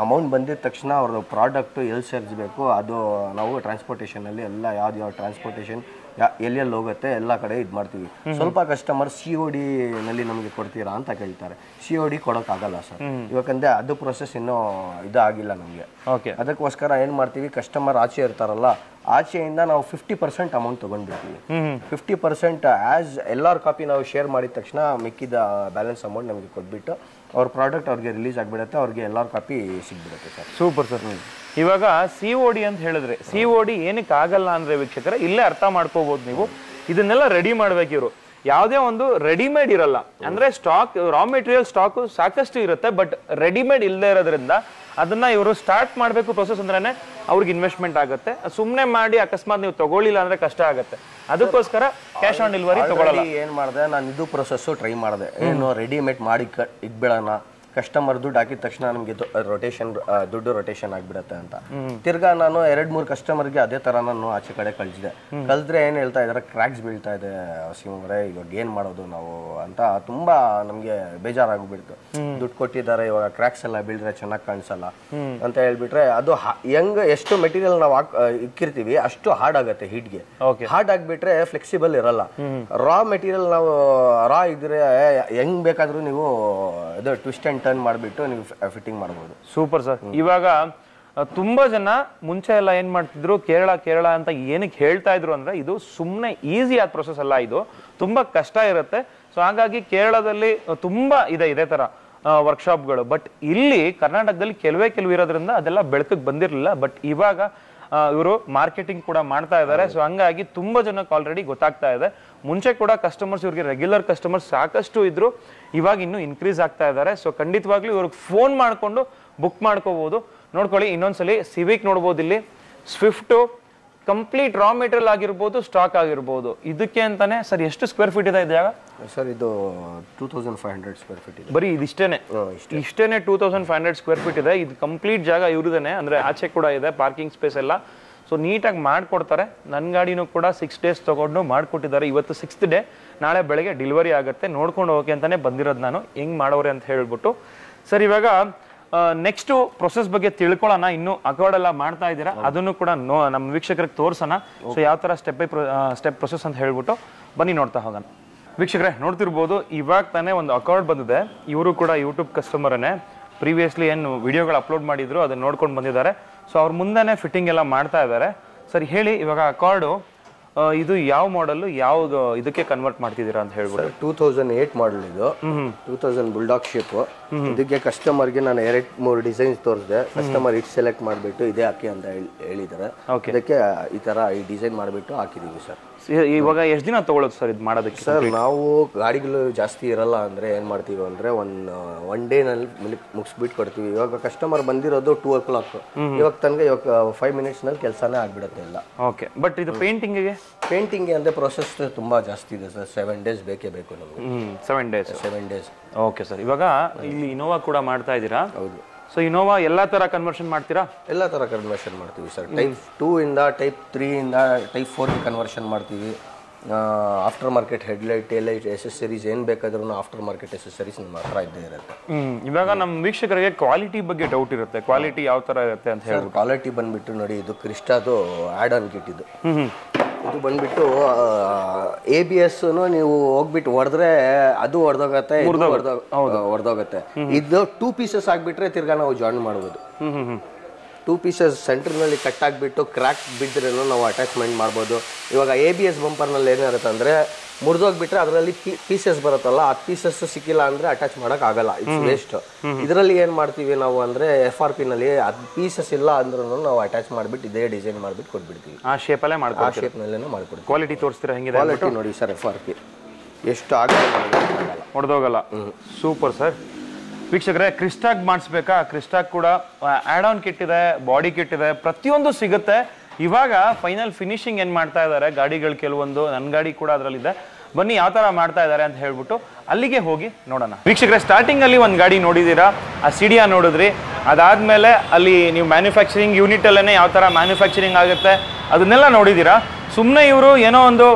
ಅಮೌಂಟ್ ಬಂದಿದ ತಕ್ಷಣ ಅವ್ರ ಪ್ರಾಡಕ್ಟ್ ಎಲ್ಲಿ ಸೇರಿಸಬೇಕು, ಅದು ನಾವು ಟ್ರಾನ್ಸ್ಪೋರ್ಟೇಷನಲ್ಲಿ ಎಲ್ಲ ಯಾವ್ದು ಟ್ರಾನ್ಸ್ಪೋರ್ಟೇಷನ್ ಎಲ್ಲೆಲ್ಲಿ ಹೋಗುತ್ತೆ ಎಲ್ಲ ಕಡೆ ಇದು ಮಾಡ್ತೀವಿ. ಸ್ವಲ್ಪ ಕಸ್ಟಮರ್ COD ನಲ್ಲಿ ನಮಗೆ ಕೊಡ್ತೀರಾ ಅಂತ ಕೇಳ್ತಾರೆ. COD ಕೊಡೋಕ್ಕಾಗಲ್ಲ ಸರ್, ಯಾಕಂದ್ರೆ ಅದು ಪ್ರೊಸೆಸ್ ಇನ್ನೂ ಇದಾಗಿಲ್ಲ ನಮಗೆ. ಅದಕ್ಕೋಸ್ಕರ ಏನು ಮಾಡ್ತೀವಿ, ಕಸ್ಟಮರ್ ಆಚೆ ಇರ್ತಾರಲ್ಲ, ಆಚೆಯಿಂದ ನಾವು 50% ಅಮೌಂಟ್ ತೊಗೊಂಡ್ಬಿಡ್ತೀವಿ. 50% ಆ್ಯಸ್ LR ಕಾಪಿ ನಾವು ಶೇರ್ ಮಾಡಿದ ತಕ್ಷಣ ಮಿಕ್ಕಿದ ಬ್ಯಾಲೆನ್ಸ್ ಅಮೌಂಟ್ ನಮಗೆ ಕೊಟ್ಬಿಟ್ಟು ಅವ್ರ ಪ್ರಾಡಕ್ಟ್ ಅವ್ರಿಗೆ ರಿಲೀಸ್ ಆಗಿಬಿಡುತ್ತೆ, ಅವ್ರಿಗೆ LR ಕಾಪಿ ಸಿಗ್ಬಿಡುತ್ತೆ ಸರ್. Super sir. ಇವಾಗ COD ಅಂತ ಹೇಳಿದ್ರೆ COD ಏನಕ್ಕೆ ಆಗಲ್ಲ ಅಂದರೆ ವೀಕ್ಷಕರೇ, ಇಲ್ಲೇ ಅರ್ಥ ಮಾಡ್ಕೋಬೋದು ನೀವು. ಇದನ್ನೆಲ್ಲ ರೆಡಿ ಮಾಡ್ಬೇಕು ಇವರು, ಯಾವುದೇ ಒಂದು ರೆಡಿಮೇಡ್ ಇರಲ್ಲ. ಅಂದರೆ ಸ್ಟಾಕ್, ರಾ ಮೆಟೀರಿಯಲ್ ಸ್ಟಾಕು ಸಾಕಷ್ಟು ಇರುತ್ತೆ, ಬಟ್ ರೆಡಿಮೇಡ್ ಇಲ್ಲದೆ ಇರೋದ್ರಿಂದ ಅದನ್ನ ಇವರು ಸ್ಟಾರ್ಟ್ ಮಾಡಬೇಕು ಪ್ರೊಸೆಸ್ ಅಂದ್ರೆ ಅವ್ರಿಗೆ ಇನ್ವೆಸ್ಟ್ಮೆಂಟ್ ಆಗುತ್ತೆ. ಸುಮ್ಮನೆ ಮಾಡಿ ಅಕಸ್ಮಾತ್ ನೀವು ತಗೊಳ್ಳಿಲ್ಲ ಅಂದ್ರೆ ಕಷ್ಟ ಆಗುತ್ತೆ. ಅದಕ್ಕೋಸ್ಕರ ಕ್ಯಾಶ್ ಆನ್ ಡೆಲಿವರಿ ತಗೊಳ್ಳಲ್ಲ. ಏನು ಮಾಡಿದೆ ನಾನು, ಇದು ಪ್ರೊಸೆಸ್ಸು ಟ್ರೈ ಮಾಡಿದೆ. ಏನು ರೆಡಿಮೇಡ್ ಮಾಡಿ ಇಟ್ಬಿಡೋಣ, ಕಸ್ಟಮರ್ ದುಡ್ಡು ಹಾಕಿದ ತಕ್ಷಣ ನಮಗೆ ದುಡ್ಡು ರೊಟೇಷನ್ ಆಗ್ಬಿಡತ್ತೆ ಅಂತ. ತಿರ್ಗಾ ನಾನು 2-3 ಕಸ್ಟಮರ್ಗೆ ಅದೇ ತರ ನಾನು ಆಚೆ ಕಡೆ ಕಳಿಸಿದೆ. ಕಲ್ತ್ರೆ ಏನ್ ಹೇಳ್ತಾ ಇದಾರೆ, ಕ್ರ್ಯಾಕ್ಸ್ ಬೀಳ್ತಾ ಇದೆ ಅವರೇ, ಇವಾಗ ಏನ್ ಮಾಡೋದು ನಾವು ಅಂತ ತುಂಬಾ ನಮ್ಗೆ ಬೇಜಾರಾಗ್ಬಿಡ್ತು. ದುಡ್ಡು ಕೊಟ್ಟಿದ್ದಾರೆ, ಇವಾಗ ಕ್ರ್ಯಾಕ್ಸ್ ಎಲ್ಲ ಬೀಳ್ರೆ ಚೆನ್ನಾಗಿ ಕಾಣಿಸಲ್ಲ ಅಂತ ಹೇಳ್ಬಿಟ್ರೆ, ಅದು ಎಷ್ಟು ಮೆಟೀರಿಯಲ್ ನಾವು ಇಕ್ಕಿರ್ತೀವಿ ಅಷ್ಟು ಹಾರ್ಡ್ ಆಗುತ್ತೆ ಹೀಟ್ಗೆ. ಹಾರ್ಡ್ ಆಗ್ಬಿಟ್ರೆ ಫ್ಲೆಕ್ಸಿಬಲ್ ಇರಲ್ಲ. ರಾ ಮೆಟೀರಿಯಲ್ ನಾವು ರಾ ಇದ್ರೆ ಹೆಂಗ್ ಬೇಕಾದ್ರೂ ನೀವು ಇದು ಟ್ವಿಸ್ಟ್ ಅಂಡ್ ಟರ್ನ್ ಮಾಡಿಬಿಟ್ಟು ನೀವು ಫಿಟ್ಟಿಂಗ್ ಮಾಡಬಹುದು. Super sir. ಇವಾಗ ತುಂಬಾ ಜನ ಮುಂಚೆ ಎಲ್ಲ ಏನ್ ಮಾಡ್ತಿದ್ರು, ಕೇರಳ ಅಂತ ಏನಕ್ಕೆ ಹೇಳ್ತಾ ಇದ್ರು ಅಂದ್ರೆ, ಇದು ಸುಮ್ಮನೆ ಈಸಿ ಆದ ಪ್ರೊಸೆಸ್ ಅಲ್ಲ, ಇದು ತುಂಬಾ ಕಷ್ಟ ಇರುತ್ತೆ. ಸೊ ಹಾಗಾಗಿ ಕೇರಳದಲ್ಲಿ ತುಂಬಾ ಇದೇ ತರ ವರ್ಕ್ಶಾಪ್ಗಳು. ಬಟ್ ಇಲ್ಲಿ ಕರ್ನಾಟಕದಲ್ಲಿ ಕೆಲವೇ ಇರೋದ್ರಿಂದ ಅದೆಲ್ಲ ಬೆಳಕಿಗೆ ಬಂದಿರಲಿಲ್ಲ. ಬಟ್ ಇವಾಗ ಇವರು ಮಾರ್ಕೆಟಿಂಗ್ ಕೂಡ ಮಾಡ್ತಾ ಇದ್ದಾರೆ. ಸೊ ಹಂಗಾಗಿ ತುಂಬಾ ಜನಕ್ಕೆ ಆಲ್ರೆಡಿ ಗೊತ್ತಾಗ್ತಾ ಇದೆ. ಮುಂಚೆ ಕೂಡ ಕಸ್ಟಮರ್ಸ್, ಇವ್ರಿಗೆ ರೆಗ್ಯುಲರ್ ಕಸ್ಟಮರ್ಸ್ ಸಾಕಷ್ಟು ಇದ್ರು, ಇವಾಗ ಇನ್ನೂ ಇನ್ಕ್ರೀಸ್ ಆಗ್ತಾ ಇದ್ದಾರೆ. ಸೊ ಖಂಡಿತವಾಗ್ಲೂ ಇವ್ರಿಗೆ ಫೋನ್ ಮಾಡ್ಕೊಂಡು ಬುಕ್ ಮಾಡ್ಕೋಬಹುದು. ನೋಡ್ಕೊಳ್ಳಿ, ಇನ್ನೊಂದ್ಸಲಿ ಸಿವಿಕ್ ನೋಡ್ಬೋದು, ಇಲ್ಲಿ ಸ್ವಿಫ್ಟ್ ಕಂಪ್ಲೀಟ್ ರಾ ಮೆಟೀರಿಯಲ್ ಆಗಿರ್ಬೋದು, ಸ್ಟಾಕ್ ಆಗಿರ್ಬೋದು. ಇದಕ್ಕೆ ಅಂತಾನೆ ಸರ್ ಎಷ್ಟು ಸ್ಕ್ವೇರ್ ಫೀಟ್ ಇದೆ ಜಾಗ ಸರ್? ಇದು 2500 ಸ್ಕ್ವೇರ್ ಫೀಟ್ ಇದೆ. ಬರೀ ಇದಿಷ್ಟೇನೆ 2500 ಸ್ಕ್ವೇರ್ ಫೀಟ್ ಇದೆ. ಇದು ಕಂಪ್ಲೀಟ್ ಜಾಗ ಇವ್ರದೇನೆ, ಅಂದ್ರೆ ಆಚೆ ಕೂಡ ಇದೆ ಪಾರ್ಕಿಂಗ್ ಸ್ಪೇಸ್ ಎಲ್ಲ. ಸೊ ನೀಟಾಗಿ ಮಾಡ್ಕೊಡ್ತಾರೆ. ನನ್ನ ಗಾಡಿನೂ ಕೂಡ 6 days ತಗೊಂಡು ಮಾಡ್ಕೊಟ್ಟಿದ್ದಾರೆ. ಇವತ್ತು 6th ಡೇ, ನಾಳೆ ಬೆಳಗ್ಗೆ ಡೆಲಿವರಿ ಆಗುತ್ತೆ. ನೋಡ್ಕೊಂಡು ಹೋಗಿ ಅಂತಾನೆ ಬಂದಿರೋದು ನಾನು, ಹೆಂಗ್ ಮಾಡೋರೆ ಅಂತ ಹೇಳ್ಬಿಟ್ಟು. ಸರ್ ಇವಾಗ ನೆಕ್ಸ್ಟ್ ಪ್ರೊಸೆಸ್ ಬಗ್ಗೆ ತಿಳ್ಕೊಳ್ಳೋಣ. ಇನ್ನು ಅಕಾರ್ಡ್ ಎಲ್ಲ ಮಾಡ್ತಾ ಇದ್ದೀರಾ, ಅದನ್ನು ಕೂಡ ನಮ್ಮ ವೀಕ್ಷಕರಿಗೆ ತೋರ್ಸೋಣ. ಸೊ ಯಾವ ತರ ಸ್ಟೆಪ್ ಪ್ರೊಸೆಸ್ ಅಂತ ಹೇಳ್ಬಿಟ್ಟು ಬನ್ನಿ ನೋಡ್ತಾ ಹೋಗೋಣ. ವೀಕ್ಷಕರೇ ನೋಡ್ತಿರ್ಬೋದು, ಇವಾಗ ತಾನೇ ಒಂದು ಅಕಾರ್ಡ್ ಬಂದಿದೆ. ಇವರು ಕೂಡ ಯೂಟ್ಯೂಬ್ ಕಸ್ಟಮರನ್ನೇ. ಪ್ರೀವಿಯಸ್ಲಿ ಏನು ವಿಡಿಯೋಗಳು ಅಪ್ಲೋಡ್ ಮಾಡಿದ್ರು ಅದನ್ನ ನೋಡ್ಕೊಂಡು ಬಂದಿದ್ದಾರೆ. ಸೊ ಅವ್ರ ಮುಂದೆನೆ ಫಿಟ್ಟಿಂಗ್ ಎಲ್ಲ ಮಾಡ್ತಾ ಇದ್ದಾರೆ. ಸರಿ ಹೇಳಿ, ಇವಾಗ ಅಕಾರ್ಡು ಇದು ಯಾವ ಮಾಡೆಲ್, ಯಾವ್ದು ಇದಕ್ಕೆ ಕನ್ವರ್ಟ್ ಮಾಡ್ತಿದ್ದೀರಾ ಅಂತ ಹೇಳ್ಬಿಟ್ಟು? 2008 ಮಾಡಲ್ ಇದು. 2000 ಬುಲ್ಡಾಗ್ ಶೇಪ್. ಇದಕ್ಕೆ ಕಸ್ಟಮರ್ಗೆ ನಾನು 2-3 ಡಿಸೈನ್ಸ್ ತೋರಿಸಿದೆ. ಕಸ್ಟಮರ್ ಇಟ್ ಸೆಲೆಕ್ಟ್ ಮಾಡಿಬಿಟ್ಟು ಇದೇ ಹಾಕಿ ಅಂತ ಹೇಳಿದ್ದಾರೆ. ಇದಕ್ಕೆ ಈ ತರ ಈ ಡಿಸೈನ್ ಮಾಡಿಬಿಟ್ಟು ಹಾಕಿದೀವಿ ಸರ್. ಇವಾಗ ಎಷ್ಟು ದಿನ ತಗೊಳ್ಳೋದು ಸರ್ ಇದು ಮಾಡೋದಕ್ಕೆ? ಸರ್ ನಾವು ಗಾಡಿಗಳು ಜಾಸ್ತಿ ಇರಲ್ಲ ಅಂದ್ರೆ ಏನ್ ಮಾಡ್ತೀವಿ ಅಂದ್ರೆ ಒನ್ ಡೇ ನಲ್ಲಿ ಮುಗಿಸ್ಬಿಟ್ಟು ಕೊಡ್ತೀವಿ. ಇವಾಗ ಕಸ್ಟಮರ್ ಬಂದಿರೋದು 2 o'clock. ಇವಾಗ ತನಕ 5 minutes ನಲ್ಲಿ ಕೆಲಸನೇ ಆಗ್ಬಿಡುತ್ತೆ ಎಲ್ಲ. ಓಕೆ, ಬಟ್ ಇದು ಪೇಂಟಿಂಗ್ ಅಂದ್ರೆ ಪ್ರೊಸೆಸ್ ತುಂಬಾ ಜಾಸ್ತಿ ಇದೆ ಸರ್. 7 days ಬೇಕೇ ಬೇಕು ನಮಗೆ. 7 days. Okay sir. ಇವಾಗ ಇಲ್ಲಿ ಇನೋವಾ ಕೂಡ ಮಾಡ್ತಾ ಇದ್ದೀರಾ? ಹೌದು. ಸೊ ಇನೋವಾ ಎಲ್ಲಾ ತರ ಕನ್ವರ್ಷನ್ ಮಾಡ್ತೀರಾ? ಎಲ್ಲಾ ತರ ಕನ್ವರ್ಷನ್ ಮಾಡ್ತೀವಿ ಸರ್. ಟೈಪ್ 2 ಇಂದ ಟೈಪ್ 3 ಇಂದ ಟೈಪ್ 4 ಗೆ ಕನ್ವರ್ಷನ್ ಮಾಡ್ತೀವಿ. ಆಫ್ಟರ್ ಮಾರ್ಕೆಟ್ ಹೆಡ್ಲೈಟ್, ಟೇಲೈಟ್, ಎಸೆಸರೀಸ್ ಏನ್ ಬೇಕಾದ್ರೂ ಆಫ್ಟರ್ ಮಾರ್ಕೆಟ್ ಎಸೆಸರೀಸ್ ನಮ್ಮ ಹತ್ರ ಇದ್ದೇ ಇರುತ್ತೆ. ಇವಾಗ ನಮ್ಮ ವೀಕ್ಷಕರಿಗೆ ಕ್ವಾಲಿಟಿ ಬಗ್ಗೆ ಡೌಟ್ ಇರುತ್ತೆ. ಕ್ವಾಲಿಟಿ ಯಾವ ತರ ಇರುತ್ತೆ ಅಂತ ಹೇಳಿ? ಕ್ವಾಲಿಟಿ ಬಂದ್ಬಿಟ್ಟು ನೋಡಿ, ಇದು ಕ್ರಿಸ್ಟಾದು ಆಡ್ ಆನ್ ಕಿಟ್ ಇದು. ಇದು ಬಂದ್ಬಿಟ್ಟು ABS ನೀವು ಹೋಗ್ಬಿಟ್ಟು ಹೊಡೆದ್ರೆ ಅದು ಹೊಡೆದೋಗತ್ತೆ, ಹೊಡೆದೋಗತ್ತೆ. ಇದು 2 pieces ಆಗ್ಬಿಟ್ರೆ ತಿರ್ಗಾ ನಾವು ಜಾಯಿನ್ ಮಾಡ್ಬೋದು. 2 pieces ಸೆಂಟರ್ನಲ್ಲಿ ಕಟ್ ಆಗಿಬಿಟ್ಟು ಕ್ರ್ಯಾಕ್ ಬಿದ್ದರೂ ನಾವು ಅಟ್ಯಾಚ್ಮೆಂಟ್ ಮಾಡ್ಬೋದು. ಇವಾಗ ABS ಬಂಪರ್ನಲ್ಲಿ ಏನಿರುತ್ತೆ ಅಂದರೆ ಮುರಿದೋಗ್ಬಿಟ್ರೆ ಅದರಲ್ಲಿ ಪೀಸಸ್ ಬರುತ್ತಲ್ಲ, ಆ ಪೀಸಸ್ ಸಿಕ್ಕಿಲ್ಲ ಅಂದರೆ ಅಟ್ಯಾಚ್ ಮಾಡೋಕ್ಕಾಗಲ್ಲ, ಇಟ್ಸ್ ವೇಸ್ಟ್. ಇದರಲ್ಲಿ ಏನು ಮಾಡ್ತೀವಿ ನಾವು ಅಂದರೆ FRP ನಲ್ಲಿ ಅದು ಪೀಸಸ್ ಇಲ್ಲ ಅಂದ್ರೂ ನಾವು ಅಟ್ಯಾಚ್ ಮಾಡಿಬಿಟ್ಟು ಇದೇ ಡಿಸೈನ್ ಮಾಡಿಬಿಟ್ಟು ಕೊಟ್ಬಿಡ್ತೀವಿ. ಆ ಶೇಪಲ್ಲೇ ಮಾಡ್ತೀವಿ, ಆ ಶೇಪ್ನಲ್ಲೇ ಮಾಡ್ಕೊಡ್ತೀವಿ. ಕ್ವಾಲಿಟಿ ತೋರಿಸ್ತೀರಾ ಹೆಂಗಿದೆ? ಕ್ವಾಲಿಟಿ ನೋಡಿ ಸರ್, FRP ಎಷ್ಟು ಆಗಲ್ಲ, ಹೊಡೆದೋಗಲ್ಲ. Super sir. ವೀಕ್ಷಕರೇ, ಕ್ರಿಸ್ಟಾಗ್ ಮಾಡಿಸ್ಬೇಕಾ? ಕ್ರಿಸ್ಟಾಗ್ ಕೂಡ ಆ್ಯಡ್ ಆನ್ ಕಿಟ್ ಇದೆ, ಬಾಡಿ ಕಿಟ್ ಇದೆ, ಪ್ರತಿಯೊಂದು ಸಿಗುತ್ತೆ. ಇವಾಗ ಫೈನಲ್ ಫಿನಿಶಿಂಗ್ ಏನು ಮಾಡ್ತಾ ಇದ್ದಾರೆ ಗಾಡಿಗಳು ಕೆಲವೊಂದು, ನನ್ನ ಗಾಡಿ ಕೂಡ ಅದರಲ್ಲಿದೆ. ಬನ್ನಿ ಯಾವ ಥರ ಮಾಡ್ತಾ ಇದ್ದಾರೆ ಅಂತ ಹೇಳ್ಬಿಟ್ಟು ಅಲ್ಲಿಗೆ ಹೋಗಿ ನೋಡೋಣ. ವೀಕ್ಷಕರೇ, ಸ್ಟಾರ್ಟಿಂಗಲ್ಲಿ ಒಂದು ಗಾಡಿ ನೋಡಿದ್ದೀರಾ, ಆ ಸಿಡಿಯಾ ನೋಡಿದ್ರಿ. ಅದಾದಮೇಲೆ ಅಲ್ಲಿ ನೀವು ಮ್ಯಾನುಫ್ಯಾಕ್ಚರಿಂಗ್ ಯೂನಿಟಲ್ಲೇ ಯಾವ ಥರ ಮ್ಯಾನುಫ್ಯಾಕ್ಚರಿಂಗ್ ಆಗುತ್ತೆ ಅದನ್ನೆಲ್ಲ ನೋಡಿದ್ದೀರಾ. ಸುಮ್ಮನೆ ಇವರು ಏನೋ ಒಂದು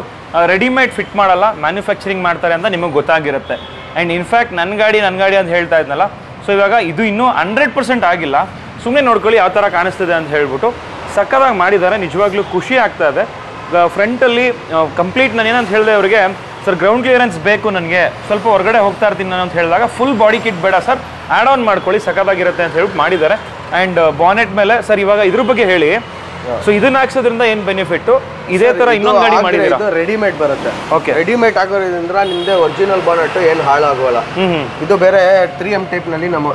ರೆಡಿಮೇಡ್ ಫಿಟ್ ಮಾಡಲ್ಲ, ಮ್ಯಾನುಫ್ಯಾಕ್ಚರಿಂಗ್ ಮಾಡ್ತಾರೆ ಅಂತ ನಿಮಗೆ ಗೊತ್ತಾಗಿರುತ್ತೆ. ಆ್ಯಂಡ್ ಇನ್ಫ್ಯಾಕ್ಟ್ ನನ್ನ ಗಾಡಿ ಅಂತ ಹೇಳ್ತಾ ಇದ್ನಲ್ಲ, ಸೊ ಇವಾಗ ಇದು ಇನ್ನೂ 100% ಆಗಿಲ್ಲ. ಸುಮ್ಮನೆ ನೋಡ್ಕೊಳ್ಳಿ ಯಾವ ಥರ ಕಾಣಿಸ್ತಿದೆ ಅಂತ ಹೇಳ್ಬಿಟ್ಟು. ಸಕ್ಕದಾಗಿ ಮಾಡಿದ್ದಾರೆ, ನಿಜವಾಗ್ಲೂ ಖುಷಿ ಆಗ್ತಾ ಇದೆ. ಫ್ರಂಟಲ್ಲಿ ಕಂಪ್ಲೀಟ್ ನಾನು ಏನಂತ ಹೇಳಿದೆ ಅವರಿಗೆ, ಸರ್ ಗ್ರೌಂಡ್ ಕ್ಲಿಯರೆನ್ಸ್ ಬೇಕು ನನಗೆ, ಸ್ವಲ್ಪ ಹೊರಗಡೆ ಹೋಗ್ತಾ ಇರ್ತೀನಿ ನಾನು ಅಂತ ಹೇಳಿದಾಗ, ಫುಲ್ ಬಾಡಿ ಕಿಟ್ ಬೇಡ ಸರ್, ಆ್ಯಡ್ ಆನ್ ಮಾಡ್ಕೊಳ್ಳಿ ಸಕ್ಕದಾಗಿರುತ್ತೆ ಅಂತ ಹೇಳ್ಬಿಟ್ಟು ಮಾಡಿದ್ದಾರೆ. ಆ್ಯಂಡ್ ಬಾನೆಟ್ ಮೇಲೆ ಸರ್ ಇವಾಗ ಇದ್ರ ಬಗ್ಗೆ ಹೇಳಿ. ಸೊ ಇದನ್ನ ಹಾಕ್ಸೋದ್ರಿಂದ ಏನ್ ಬೆನಿಫಿಟ್? ಇದೇ ತರ ಇನ್ನೊಂದು ಗಾಡಿ ಮಾಡಿದ್ದೀರಾ? ಇದು ರೆಡಿಮೇಡ್ ಬರುತ್ತೆ. ಓಕೆ, ರೆಡಿಮೇಡ್ ಆಗೋದ್ರಿಂದ ನಿಮ್ದೆ ಒರಿಜಿನಲ್ ಬಾನೆಟ್ ಏನು ಹಾಳಾಗೋಲ್ಲ. ಇದು ಬೇರೆ 3M ಟೈಪ್ ನಲ್ಲಿ ನಾವು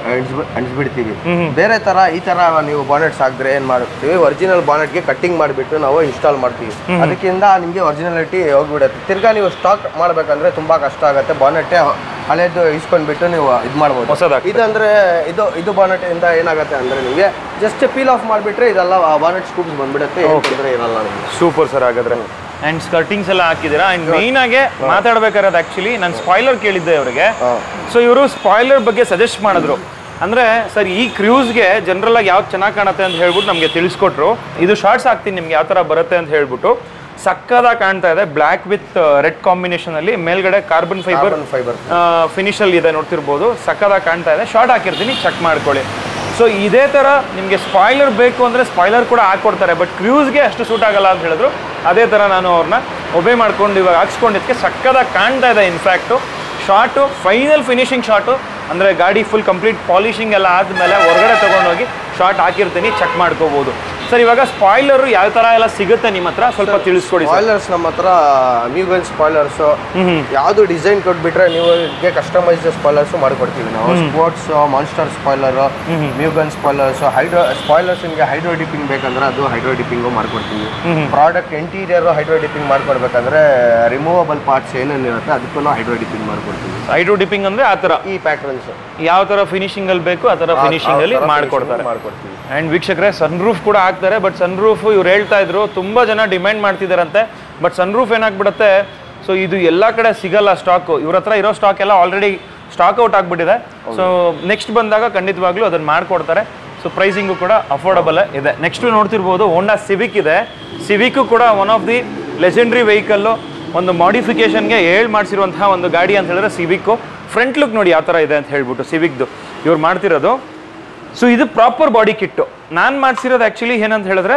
ಅಣಿಸ್ಬಿಡ್ತೀವಿ. ಬೇರೆ ತರ ಈ ತರ ನೀವು ಬಾನೆಟ್ಸ್ ಹಾಕಿದ್ರೆ ಏನ್ ಮಾಡ್ತೀವಿ, ಒರಿಜಿನಲ್ ಬಾನೆಟ್ ಗೆ ಕಟ್ಟಿಂಗ್ ಮಾಡಿಬಿಟ್ಟು ನಾವು ಇನ್ಸ್ಟಾಲ್ ಮಾಡ್ತೀವಿ. ಅದಕ್ಕಿಂತ ನಿಮ್ಗೆ ಒರಿಜಿನಾಲಿಟಿ ಹೋಗ್ಬಿಡುತ್ತೆ. ತಿರ್ಗಾ ನೀವು ಸ್ಟಾಕ್ ಮಾಡ್ಬೇಕಂದ್ರೆ ತುಂಬಾ ಕಷ್ಟ ಆಗುತ್ತೆ. ಬಾನೆಟ್ ಹಳೇದು ಇಸ್ಕೊಂಡ್ಬಿಟ್ಟು ನೀವು ಇದು ಮಾಡ್ಬೋದು. ಇದಂದ್ರೆ ಇದು ಬಾನೆಟ್ ಇಂದ ಏನಾಗುತ್ತೆ ಅಂದ್ರೆ ನಿಮಗೆ ಜಸ್ಟ್ ಪೀಲ್ ಆಫ್ ಮಾಡಿಬಿಟ್ರೆ ಇದೆಲ್ಲ ಬಾನೆಟ್ ಸ್ಕೂಪ್ಸ್ ಬಂದ್ಬಿಡುತ್ತೆ, ಏನು ತೊಂದರೆ ಇರಲ್ಲ ನಿಮಗೆ. Super sir. ಹಾಗಾದ್ರೆ ಅಂಡ್ ಸ್ಕರ್ಟಿಂಗ್ಸ್ ಎಲ್ಲ ಹಾಕಿದ್ದೀರಾ. ಅಂಡ್ ಮೇನ್ ಆಗಿ ಮಾತಾಡ್ಬೇಕಾದ್ರೆ ಆಕ್ಚುಲಿ ನಾನು ಸ್ಪಾಯ್ಲರ್ ಕೇಳಿದ್ದೆ ಅವರಿಗೆ. ಸೊ ಇವರು ಸ್ಪಾಯ್ಲರ್ ಬಗ್ಗೆ ಸಜೆಸ್ಟ್ ಮಾಡಿದ್ರು. ಅಂದ್ರೆ ಸರ್ ಈ ಕ್ರೂಸ್ಗೆ ಜನರಲ್ ಆಗಿ ಯಾವ್ದು ಚೆನ್ನಾಗಿ ಕಾಣುತ್ತೆ ಅಂತ ಹೇಳ್ಬಿಟ್ಟು ನಮಗೆ ತಿಳಿಸ್ಕೊಟ್ರು. ಇದು ಶಾರ್ಟ್ಸ್ ಹಾಕ್ತೀನಿ ನಿಮ್ಗೆ ಯಾವ ತರ ಬರುತ್ತೆ ಅಂತ ಹೇಳ್ಬಿಟ್ಟು. ಸಕ್ಕದಾಗಿ ಕಾಣ್ತಾ ಇದೆ, ಬ್ಲ್ಯಾಕ್ ವಿತ್ ರೆಡ್ ಕಾಂಬಿನೇಷನ್ ಅಲ್ಲಿ, ಮೇಲ್ಗಡೆ ಕಾರ್ಬನ್ ಫೈಬರ್ ಫಿನಿಶ್ ಅಲ್ಲಿ ಇದೆ, ನೋಡ್ತಿರ್ಬೋದು. ಸಕ್ಕದಾಗಿ ಕಾಣ್ತಾ ಇದೆ. ಶಾರ್ಟ್ ಹಾಕಿರ್ತೀನಿ, ಚೆಕ್ ಮಾಡ್ಕೊಳ್ಳಿ. ಸೊ ಇದೇ ತರ ನಿಮಗೆ ಸ್ಪಾಯ್ಲರ್ ಬೇಕು ಅಂದ್ರೆ ಸ್ಪಾಯ್ಲರ್ ಕೂಡ ಹಾಕೊಡ್ತಾರೆ, ಬಟ್ ಕ್ರೂಸ್ಗೆ ಅಷ್ಟು ಸೂಟ್ ಆಗಲ್ಲ ಅಂತ ಹೇಳಿದ್ರು. ಅದೇ ತರ ನಾನು ಅವ್ರನ್ನ ಒಬೇ ಮಾಡ್ಕೊಂಡು ಇವಾಗ ಹಾಕ್ಸ್ಕೊಂಡಿದ್ದಕ್ಕೆ ಸಕ್ಕದಾಗಿ ಕಾಣ್ತಾ ಇದೆ. In fact short final finishing short ಅಂದರೆ ಗಾಡಿ ಫುಲ್ ಕಂಪ್ಲೀಟ್ ಪಾಲಿಶಿಂಗ್ ಎಲ್ಲ ಆದಮೇಲೆ ಹೊರಗಡೆ ತೊಗೊಂಡೋಗಿ ಶಾರ್ಟ್ ಹಾಕಿರ್ತೀನಿ, ಚೆಕ್ ಮಾಡ್ಕೋಬೋದು. ಸರ್ ಇವಾಗ ಸ್ಪಾಯ್ಲರ್ ಯಾವ ತರ ಎಲ್ಲ ಸಿಗುತ್ತೆ ನಿಮ್ಮ ಹತ್ರ ಸ್ವಲ್ಪ ತಿಳಿಸ್ಕೊಡಿ. ಸ್ಪಾಯ್ಲರ್ಸ್ ನಮ್ಮ ಹತ್ರ ಮ್ಯೂಗನ್ ಸ್ಪಾಯ್ಲರ್ಸ್ ಯಾವುದು ಡಿಸೈನ್ ಕೊಟ್ಬಿಟ್ರೆ ನೀವು ಕಸ್ಟಮೈಸ್ ಸ್ಪಾಯ್ಲರ್ಸ್ ಮಾಡ್ಕೊಡ್ತೀವಿ ನಾವು. Sports monster spoiler, Mugen spoilers, spoilers ನಿಮಗೆ ಹೈಡ್ರೋ ಡಿಪ್ಪಿಂಗ್ ಬೇಕಂದ್ರೆ ಅದು ಹೈಡ್ರೋ ಡಿಪ್ಪಿಂಗು ಮಾಡ್ಕೊಡ್ತೀವಿ. ಪ್ರಾಡಕ್ಟ್ ಇಂಟೀರಿಯರ್ ಹೈಡ್ರೋ ಡಿಪ್ಪಿಂಗ್ ಮಾಡ್ಕೊಡ್ಬೇಕಂದ್ರೆ ರಿಮೂವಬಲ್ ಪಾರ್ಟ್ಸ್ ಏನೇನಿರುತ್ತೆ ಅದಕ್ಕೂ ಹೈಡ್ರೋ ಡಿಪ್ಪಿಂಗ್ ಮಾಡ್ಕೊಡ್ತೀವಿ. ಹೈಡ್ರೋ ಡಿಪ್ಪಿಂಗ್ ಅಂದ್ರೆ ಆ ತರ ಈ ಪ್ಯಾಟರ್ನ್ಸ್ ಯಾವ ತರ ಫಿನಿಶಿಂಗ್ ಅಲ್ಲಿ ಬೇಕು ಆ ತರ ಫಿನಿಶಿಂಗ್ ಅಲ್ಲಿ ಮಾಡ್ಕೊಡ್ತೀವಿ. ಅಂಡ್ ವೀಕ್ಷಕರೇ ಸನ್ ರೂಫ್ ಕೂಡ ಹಾಕ್ತಾರೆ, ಬಟ್ ಸನ್ ರೂಫ್ ಇವ್ರು ಹೇಳ್ತಾ ಇದ್ರು ತುಂಬಾ ಜನ ಡಿಮ್ಯಾಂಡ್ ಮಾಡ್ತಿದಾರಂತೆ. ಬಟ್ ಸನ್ ರೂಫ್ ಏನಾಗ್ಬಿಡುತ್ತೆ, ಸೊ ಇದು ಎಲ್ಲ ಕಡೆ ಸಿಗಲ್ಲ ಸ್ಟಾಕ್. ಇವ್ರ ಹತ್ರ ಇರೋ ಸ್ಟಾಕ್ ಎಲ್ಲ ಆಲ್ರೆಡಿ ಸ್ಟಾಕ್ ಔಟ್ ಆಗ್ಬಿಟ್ಟಿದೆ. ಸೊ ನೆಕ್ಸ್ಟ್ ಬಂದಾಗ ಖಂಡಿತವಾಗ್ಲೂ ಅದನ್ನ ಮಾಡ್ಕೊಡ್ತಾರೆ. ಸೊ ಪ್ರೈಸಿಂಗು ಕೂಡ ಅಫೋರ್ಡಬಲ್ ಇದೆ. ನೆಕ್ಸ್ಟ್ ನೋಡ್ತಿರ್ಬೋದು ಹೋಂಡಾ ಸಿವಿಕ್ ಇದೆ. ಸಿವಿಕ್ ಕೂಡ one of the legendary vehicle, ಒಂದು ಮಾಡಿಫಿಕೇಶನ್ಗೆ ಮಾಡಿಸಿರುವಂತಹ ಒಂದು ಗಾಡಿ ಅಂತ ಹೇಳಿದ್ರೆ ಸಿವಿಕ್ಕು. ಫ್ರಂಟ್ ಲುಕ್ ನೋಡಿ ಯಾವ ಥರ ಇದೆ ಅಂತ ಹೇಳ್ಬಿಟ್ಟು ಸಿವಿಕ್ದು ಇವ್ರು ಮಾಡ್ತಿರೋದು. ಸೊ ಇದು ಪ್ರಾಪರ್ ಬಾಡಿ ಕಿಟ್ಟು. ನಾನು ಮಾಡಿಸಿರೋದು ಆ್ಯಕ್ಚುಲಿ ಏನಂತ ಹೇಳಿದ್ರೆ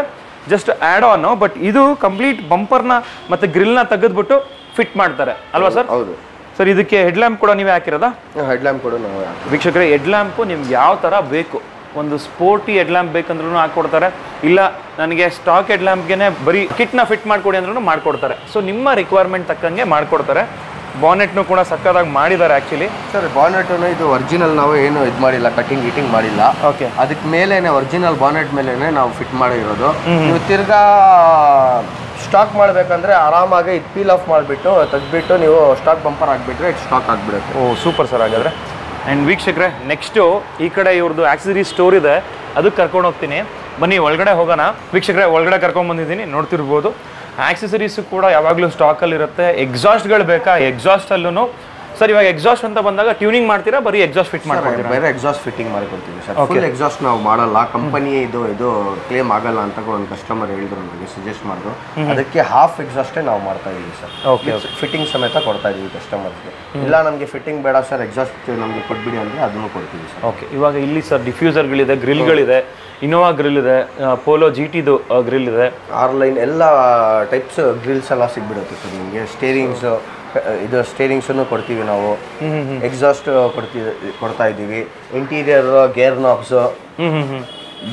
ಜಸ್ಟ್ ಆ್ಯಡ್ ಆನ್, ಬಟ್ ಇದು ಕಂಪ್ಲೀಟ್ ಬಂಪರ್ನ ಮತ್ತು ಗ್ರಿಲ್ನ ತೆಗೆದ್ಬಿಟ್ಟು ಫಿಟ್ ಮಾಡ್ತಾರೆ ಅಲ್ವಾ ಸರ್? ಹೌದು ಸರ್. ಇದಕ್ಕೆ ಹೆಡ್ ಲ್ಯಾಂಪ್ ಕೂಡ ನೀವೇ ಹಾಕಿರೋದಾ? ಹೆಡ್ ಲ್ಯಾಂಪ್ ಕೂಡ ನಾವು ವೀಕ್ಷಕರೇ ಹೆಡ್ ಲ್ಯಾಂಪು ನಿಮ್ಗೆ ಯಾವ ಥರ ಬೇಕು, ಒಂದು ಸ್ಪೋರ್ಟಿ ಹೆಡ್ ಲ್ಯಾಂಪ್ ಬೇಕಂದ್ರೂ ಹಾಕ್ಕೊಡ್ತಾರೆ, ಇಲ್ಲ ನನಗೆ ಸ್ಟಾಕ್ ಹೆಡ್ ಲ್ಯಾಂಪ್ಗೆ ಬರೀ ಕಿಟ್ನ ಫಿಟ್ ಮಾಡಿಕೊಡಿ ಅಂದ್ರೂ ಮಾಡ್ಕೊಡ್ತಾರೆ. ಸೊ ನಿಮ್ಮ ರಿಕ್ವೈರ್ಮೆಂಟ್ ತಕ್ಕಂಗೆ ಮಾಡ್ಕೊಡ್ತಾರೆ. ಬಾನೆಟ್ನು ಕೂಡ ಸಕ್ಕದಾಗಿ ಮಾಡಿದ್ದಾರೆ ಆ್ಯಕ್ಚುಲಿ. ಸರ್ ಬಾನೆಟ್ನು ಇದು ಒರಿಜಿನಲ್ ನಾವು ಏನು ಇದು ಮಾಡಿಲ್ಲ, ಕಟಿಂಗ್ ಗಿಟಿಂಗ್ ಮಾಡಿಲ್ಲ. ಓಕೆ. ಅದಕ್ಕೆ ಮೇಲೇನೆ ಒರಿಜಿನಲ್ ಬಾನೆಟ್ ಮೇಲೇನೆ ನಾವು ಫಿಟ್ ಮಾಡಿರೋದು. ನೀವು ತಿರ್ಗಾ ಸ್ಟಾಕ್ ಮಾಡಬೇಕಂದ್ರೆ ಆರಾಮಾಗಿ ಇದು ಪೀಲ್ ಆಫ್ ಮಾಡಿಬಿಟ್ಟು ತೆಗೆದ್ಬಿಟ್ಟು ನೀವು ಸ್ಟಾಕ್ ಬಂಪರ್ ಹಾಕ್ಬಿಟ್ರೆ ಇದು ಸ್ಟಾಕ್ ಆಗಿಬಿಡುತ್ತೆ. ಓ ಸೂಪರ್ ಸರ್. ಹಾಗಾದರೆ ಆ್ಯಂಡ್ ವೀಕ್ಷಕರೇ ನೆಕ್ಸ್ಟು ಈ ಕಡೆ ಇವ್ರದ್ದು ಆಕ್ಸೆಸರಿ ಸ್ಟೋರ್ ಇದೆ, ಅದಕ್ಕೆ ಕರ್ಕೊಂಡು ಹೋಗ್ತೀನಿ. ಬನ್ನಿ ಒಳಗಡೆ ಹೋಗೋಣ. ವೀಕ್ಷಕರೇ ಒಳಗಡೆ ಕರ್ಕೊಂಡ್ಬಂದಿದ್ದೀನಿ, ನೋಡ್ತಿರ್ಬೋದು. ಆಕ್ಸೆಸರೀಸು ಕೂಡ ಯಾವಾಗಲೂ ಸ್ಟಾಕಲ್ಲಿರುತ್ತೆ. ಎಕ್ಸಾಸ್ಟ್ಗಳು ಬೇಕಾ, ಎಕ್ಸಾಸ್ಟಲ್ಲೂ ಸರ್ ಇವಾಗ ಎಕ್ಸಾಸ್ಟ್ ಅಂತ ಬಂದಾಗ ಟ್ಯೂನಿಂಗ್ ಮಾಡ್ತೀರಾ, ಬರೀ ಎಕ್ಸಾಸ್ಟ್ ಫಿಟ್ ಮಾಡ್ಕೊಡ್ತೀರಾ? ಬೇರೆ ಎಕ್ಸಾಸ್ಟ್ ಫಿಟ್ಟಿಂಗ್ ಮಾಡ್ಕೊಡ್ತೀವಿ ಸರ್. ಫುಲ್ ಎಕ್ಸಾಸ್ಟ್ ನಾವು ಮಾಡಲ್ಲ, ಕಂಪನಿ ಇದು ಕ್ಲೇಮ್ ಆಗಲ್ಲ ಅಂತ ಒಂದು ಕಸ್ಟಮರ್ ಹೇಳಿದ್ರು, ನನಗೆ ಸಜೆಸ್ಟ್ ಮಾಡಿದ್ರು. ಅದಕ್ಕೆ ಹಾಫ್ ಎಕ್ಸಾಸ್ಟೇ ನಾವು ಮಾಡ್ತಾ ಇದೀವಿ ಸರ್. ಓಕೆ. ಫಿಟ್ಟಿಂಗ್ ಸಮೇತ ಕೊಡ್ತಾ ಇದೀವಿ ಕಸ್ಟಮರ್ಸ್ಗೆ. ಇಲ್ಲ ನಮಗೆ ಫಿಟ್ಟಿಂಗ್ ಬೇಡ ಸರ್, ಎಕ್ಸಾಸ್ಟ್ ನಮಗೆ ಕೊಟ್ಬಿಡಿ ಅಂದರೆ ಅದನ್ನು ಕೊಡ್ತೀವಿ ಸರ್. ಓಕೆ. ಇವಾಗ ಇಲ್ಲಿ ಸರ್ ಡಿಫ್ಯೂಸರ್ಗಳಿದೆ, ಗ್ರಿಲ್ಗಳಿದೆ, ಇನೋವಾ ಗ್ರಿಲ್ ಇದೆ, ಪೋಲೋ GTದು ಗ್ರಿಲ್ ಇದೆ, ಆರ್ಲೈನ್ ಎಲ್ಲ ಟೈಪ್ಸ್ ಗ್ರಿಲ್ಸ್ ಎಲ್ಲ ಸಿಗ್ಬಿಡುತ್ತೆ ಸರ್ ನಿಮಗೆ. ಸ್ಟೇರಿಂಗ್ಸು ಇದು ಸ್ಟೇರಿಂಗ್ಸನ್ನು ಕೊಡ್ತೀವಿ ನಾವು. ಎಕ್ಸಾಸ್ಟ್ ಕೊಡ್ತಾ ಇದ್ದೀವಿ. ಇಂಟೀರಿಯರ್ ಗೇರ್ ನಾಬ್ಸು,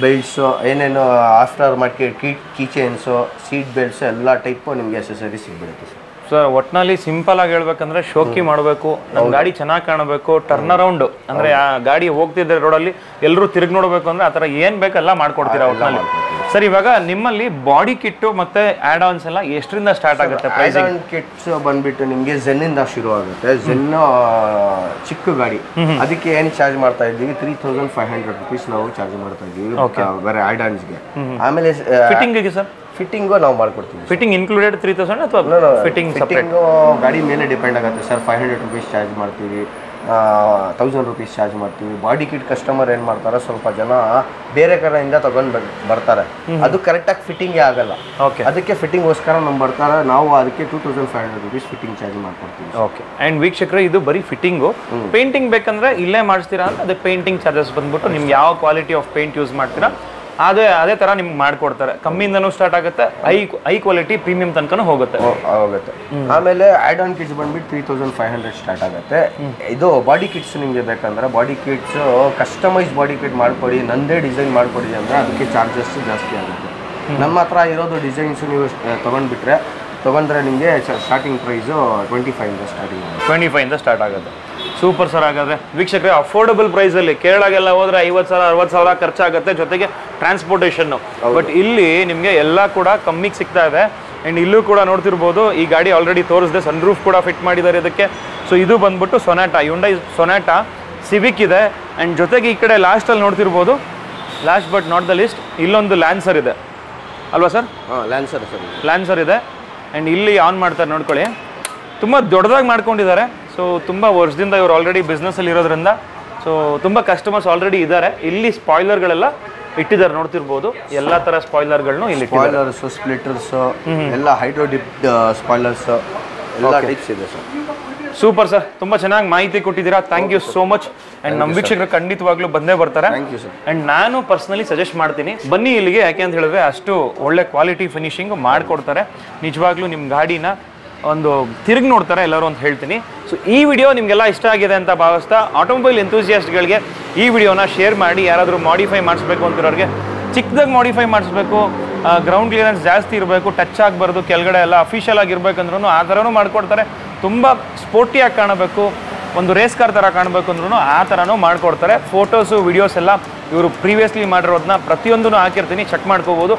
ಬೆಲ್ಟ್ಸು, ಏನೇನು after market key chains, seat belts ಎಲ್ಲ ಟೈಪು ನಿಮಗೆ ಅಸೆಸರೀಸ್ ಸಿಗ್ಬಿಡುತ್ತೆ ಸರ್. ಸರ್ ಒಟ್ಟಿನಲ್ಲಿ ಸಿಂಪಲ್ ಆಗಿ ಹೇಳ್ಬೇಕಂದ್ರೆ ಶೋಕಿ ಮಾಡಬೇಕು, ನಮ್ಮ ಗಾಡಿ ಚೆನ್ನಾಗಿ ಕಾಣಬೇಕು, ಟರ್ನ್ ಅರೌಂಡ್ ಅಂದ್ರೆ ಆ ಗಾಡಿ ಹೋಗ್ತಿದ್ರೆ ರೋಡಲ್ಲಿ ಎಲ್ಲರೂ ತಿರುಗಿ ನೋಡಬೇಕು ಅಂದ್ರೆ ಆ ಥರ ಏನು ಬೇಕೆಲ್ಲ ಮಾಡ್ಕೊಡ್ತೀರಾ ಒಟ್ಟಿನಲ್ಲಿ. ಸರ್ ಇವಾಗ ನಿಮ್ಮಲ್ಲಿ ಬಾಡಿ ಕಿಟ್ಟು ಮತ್ತೆ ಆ್ಯಡ್ ಆನ್ಸ್ ಎಲ್ಲ ಎಷ್ಟರಿಂದ ಸ್ಟಾರ್ಟ್ ಆಗುತ್ತೆ? ಪ್ರೈಸಿಂಗ್ ಕಿಟ್ಸ್ ಬಂದ್ಬಿಟ್ಟು ನಿಮಗೆ ಝೆನ್ನಿಂದ ಶುರು ಆಗುತ್ತೆ. ಝೆನ್ ಚಿಕ್ಕ ಗಾಡಿ, ಅದಕ್ಕೆ ಏನು ಚಾರ್ಜ್ ಮಾಡ್ತಾ ಇದ್ದೀವಿ 3500 rupees ನಾವು ಚಾರ್ಜ್ ಮಾಡ್ತಾ ಇದ್ದೀವಿ ಬೇರೆ ಆ್ಯಡ್ ಆನ್ಸ್ಗೆ. ಆಮೇಲೆ ಫಿಟ್ಟಿಂಗಿಗೆ ಸರ್ ಫಿಟ್ಟಿಂಗು ನಾವು ಮಾಡ್ಕೊಡ್ತೀವಿ. ಫಿಟ್ಟಿಂಗ್ ಇನ್ಕ್ಲೂಡೆಡ್ 3000 ಅಥವಾ ಫಿಟ್ಟಿಂಗ್ ಗಾಡಿ ಮೇಲೆ ಡಿಪೆಂಡ್ ಆಗುತ್ತೆ ಸರ್. 500 rupees ಚಾರ್ಜ್ ಮಾಡ್ತೀವಿ, 1000 rupees ಚಾರ್ಜ್ ಮಾಡ್ತೀವಿ. ಬಾಡಿ ಕಿಟ್ ಕಸ್ಟಮರ್ ಏನು ಮಾಡ್ತಾರೆ, ಸ್ವಲ್ಪ ಜನ ಬೇರೆ ಕಡೆಯಿಂದ ತಗೊಂಡು ಬರ್ತಾರೆ, ಅದು ಕರೆಕ್ಟಾಗಿ ಫಿಟ್ಟಿಂಗೇ ಆಗಲ್ಲ. ಓಕೆ. ಅದಕ್ಕೆ ಫಿಟ್ಟಿಂಗ್ಗೋಸ್ಕರ ನಮ್ಮ ಬರ್ತಾರೆ, ನಾವು ಅದಕ್ಕೆ 2500 rupees ಫಿಟ್ಟಿಂಗ್ ಚಾರ್ಜ್ ಮಾಡ್ಕೊಡ್ತೀವಿ. ಓಕೆ. ಆ್ಯಂಡ್ ವೀಕ್ಷಕರೇ ಇದು ಬರೀ ಫಿಟ್ಟಿಂಗು. ಪೇಂಟಿಂಗ್ ಬೇಕಂದ್ರೆ ಇಲ್ಲೇ ಮಾಡಿಸ್ತೀರಾ ಅಂತ ಅದಕ್ಕೆ ಪೇಂಟಿಂಗ್ ಚಾರ್ಜಸ್ ಬಂದ್ಬಿಟ್ಟು ನಿಮ್ಗೆ ಯಾವ ಕ್ವಾಲಿಟಿ ಆಫ್ ಪೇಂಟ್ ಯೂಸ್ ಮಾಡ್ತೀರಾ ಅದೇ ಥರ ನಿಮ್ಗೆ ಮಾಡ್ಕೊಡ್ತಾರೆ. ಕಮ್ಮಿಯಿಂದನೂ ಸ್ಟಾರ್ಟ್ ಆಗುತ್ತೆ, ಹೈ ಕ್ವಾಲಿಟಿ ಪ್ರೀಮಿಯಂ ತನಕನೂ ಹೋಗುತ್ತೆ. ಆಮೇಲೆ ಆ್ಯಡ್ ಆನ್ ಕಿಟ್ಸ್ ಬಂದ್ಬಿಟ್ಟು 3500 ಸ್ಟಾರ್ಟ್ ಆಗುತ್ತೆ. ಇದು ಬಾಡಿ ಕಿಟ್ಸ್ ನಿಮಗೆ ಬೇಕಂದ್ರೆ body kits customise body kit ಮಾಡ್ಕೊಡಿ, ನಂದೇ ಡಿಸೈನ್ ಮಾಡ್ಕೊಡಿ ಅಂದರೆ ಅದಕ್ಕೆ ಚಾರ್ಜಸ್ ಜಾಸ್ತಿ ಆಗುತ್ತೆ. ನಮ್ಮ ಹತ್ರ ಇರೋದು ಡಿಸೈನ್ಸು ನೀವು ತೊಗೊಂಡ್ರೆ ನಿಮಗೆ ಸ್ಟಾರ್ಟಿಂಗ್ ಪ್ರೈಸು 25 ಸ್ಟಾರ್ಟಿಂಗ್ 25 ಸ್ಟಾರ್ಟ್ ಆಗುತ್ತೆ. Super sir. ಹಾಗಾದರೆ ವೀಕ್ಷಕರೇ ಅಫೋರ್ಡಬಲ್ ಪ್ರೈಸಲ್ಲಿ ಕೇರಳಗೆಲ್ಲ ಹೋದರೆ 50,000 60,000 ಖರ್ಚಾಗುತ್ತೆ, ಜೊತೆಗೆ ಟ್ರಾನ್ಸ್ಪೋರ್ಟೇಷನ್ನು. ಬಟ್ ಇಲ್ಲಿ ನಿಮಗೆ ಎಲ್ಲ ಕೂಡ ಕಮ್ಮಿಗೆ ಸಿಗ್ತಾ ಇದೆ. ಆ್ಯಂಡ್ ಇಲ್ಲೂ ಕೂಡ ನೋಡ್ತಿರ್ಬೋದು, ಈ ಗಾಡಿ ಆಲ್ರೆಡಿ ತೋರಿಸಿದೆ, ಸನ್ ರೂಫ್ ಕೂಡ ಫಿಟ್ ಮಾಡಿದ್ದಾರೆ ಇದಕ್ಕೆ. ಸೊ ಇದು ಬಂದ್ಬಿಟ್ಟು ಸೊನಾಟಾ, ಹ್ಯುಂಡೈ ಸೊನಾಟಾ ಸಿವಿಕ್ ಇದೆ. ಆ್ಯಂಡ್ ಜೊತೆಗೆ ಈ ಕಡೆ ಲಾಸ್ಟಲ್ಲಿ ನೋಡ್ತಿರ್ಬೋದು, last but not the least, ಇಲ್ಲೊಂದು ಲ್ಯಾನ್ಸರ್ ಇದೆ ಅಲ್ವಾ ಸರ್? ಲ್ಯಾನ್ಸರ್ ಸರ್, ಲ್ಯಾನ್ಸರ್ ಇದೆ. ಆ್ಯಂಡ್ ಇಲ್ಲಿ ಆನ್ ಮಾಡ್ತಾರೆ ನೋಡ್ಕೊಳ್ಳಿ. ತುಂಬ ದೊಡ್ಡದಾಗಿ ಮಾಡ್ಕೊಂಡಿದ್ದಾರೆ. ಸೊ ತುಂಬ ವರ್ಷದಿಂದ ಇವರು ಆಲ್ರೆಡಿ ಬಿಸ್ನೆಸ್ಸಲ್ಲಿ ಇರೋದ್ರಿಂದ ಸೊ ತುಂಬ ಕಸ್ಟಮರ್ಸ್ ಆಲ್ರೆಡಿ ಇದ್ದಾರೆ. ಇಲ್ಲಿ ಸ್ಪಾಯ್ಲರ್ಗಳೆಲ್ಲ ಇಟ್ಟಿದ್ದಾರೆ, ನೋಡ್ತಿರ್ಬೋದು. ಎಲ್ಲ ಥರ ಸ್ಪಾಯ್ಲರ್ಗಳನ್ನು ಇಲ್ಲಿ ಸ್ಪಾಯ್ಲರ್ಸ್, ಸ್ಪ್ಲಿಟರ್ಸ್ ಎಲ್ಲ ಹೈಡ್ರೋಡಿಪ್ಡ್ ಸ್ಪಾಯ್ಲರ್ಸ್ ಎಲ್ಲ ಟೈಪ್ಸ್ ಇದೆ ಸರ್. ಸೂಪರ್ ಸರ್, ತುಂಬ ಚೆನ್ನಾಗಿ ಮಾಹಿತಿ ಕೊಟ್ಟಿದ್ದೀರಾ. Thank you so much. And ನಮ್ಮ ವೀಕ್ಷಕರು ಖಂಡಿತವಾಗ್ಲೂ ಬಂದೇ ಬರ್ತಾರೆ. Thank you sir. ಆ್ಯಂಡ್ ನಾನು ಪರ್ಸ್ನಲಿ ಸಜೆಸ್ಟ್ ಮಾಡ್ತೀನಿ, ಬನ್ನಿ ಇಲ್ಲಿಗೆ. ಯಾಕೆ ಅಂತ ಹೇಳಿದ್ರೆ ಅಷ್ಟು ಒಳ್ಳೆ ಕ್ವಾಲಿಟಿ ಫಿನಿಶಿಂಗ್ ಮಾಡಿಕೊಡ್ತಾರೆ. ನಿಜವಾಗ್ಲೂ ನಿಮ್ಮ ಗಾಡಿನ ಒಂದು ತಿರುಗಿ ನೋಡ್ತಾರೆ ಎಲ್ಲರೂ ಅಂತ ಹೇಳ್ತೀನಿ. ಸೊ ಈ ವಿಡಿಯೋ ನಿಮಗೆಲ್ಲ ಇಷ್ಟ ಆಗಿದೆ ಅಂತ ಭಾವಿಸ್ತಾ ಆಟೋಮೊಬೈಲ್ ಎಂಥೂಸಿಯಾಸ್ಟ್ಗಳಿಗೆ ಈ ವಿಡಿಯೋನ ಶೇರ್ ಮಾಡಿ. ಯಾರಾದರೂ ಮಾಡಿಫೈ ಮಾಡಿಸ್ಬೇಕು ಅಂತಿರೋರಿಗೆ, ಚಿಕ್ಕದಾಗಿ ಮಾಡಿಫೈ ಮಾಡಿಸ್ಬೇಕು, ಗ್ರೌಂಡ್ ಕ್ಲಿಯರೆನ್ಸ್ ಜಾಸ್ತಿ ಇರಬೇಕು, ಟಚ್ ಆಗಬಾರ್ದು, ಕೆಳಗಡೆ ಎಲ್ಲ ಅಫಿಷಿಯಲ್ ಆಗಿರ್ಬೇಕಂದ್ರೂ ಆ ಥರನೂ ಮಾಡಿಕೊಡ್ತಾರೆ. ತುಂಬ ಸ್ಪೋರ್ಟಿಯಾಗಿ ಕಾಣಬೇಕು, ಒಂದು ರೇಸ್ ಕಾರ್ ಥರ ಕಾಣಬೇಕು ಅಂದ್ರೂ ಆ ಥರನೂ ಮಾಡಿಕೊಡ್ತಾರೆ. ಫೋಟೋಸು ವಿಡಿಯೋಸ್ ಎಲ್ಲ ಇವರು ಪ್ರೀವಿಯಸ್ಲಿ ಮಾಡಿರೋದನ್ನ ಪ್ರತಿಯೊಂದೂ ಹಾಕಿರ್ತೀನಿ, ಚೆಕ್ ಮಾಡ್ಕೋಬೋದು.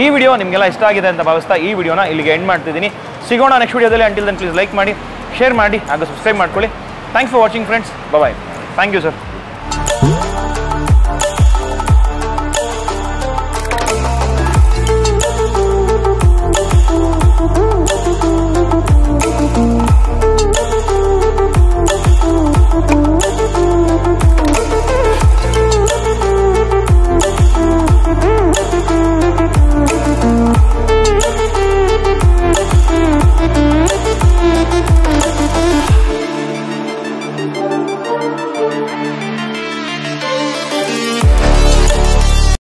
ಈ ವಿಡಿಯೋ ನಿಮಗೆಲ್ಲ ಇಷ್ಟ ಆಗಿದೆ ಅಂತ ಭಾವಿಸ್ತಾ ಈ ವಿಡಿಯೋನ ಇಲ್ಲಿಗೆ ಎಂಡ್ ಮಾಡ್ತಿದ್ದೀನಿ. ಸಿಗೋಣ ನೆಕ್ಸ್ಟ್ ವಿಡಿಯೋದಲ್ಲಿ. ಅಂಟಿಲ್ ದೆನ್ ಪ್ಲೀಸ್ ಲೈಕ್ ಮಾಡಿ, ಶೇರ್ ಮಾಡಿ ಹಾಗೂ ಸಬ್ಸ್ಕ್ರೈಬ್ ಮಾಡ್ಕೊಳ್ಳಿ. Thanks for watching friends. Bye. Thank you sir.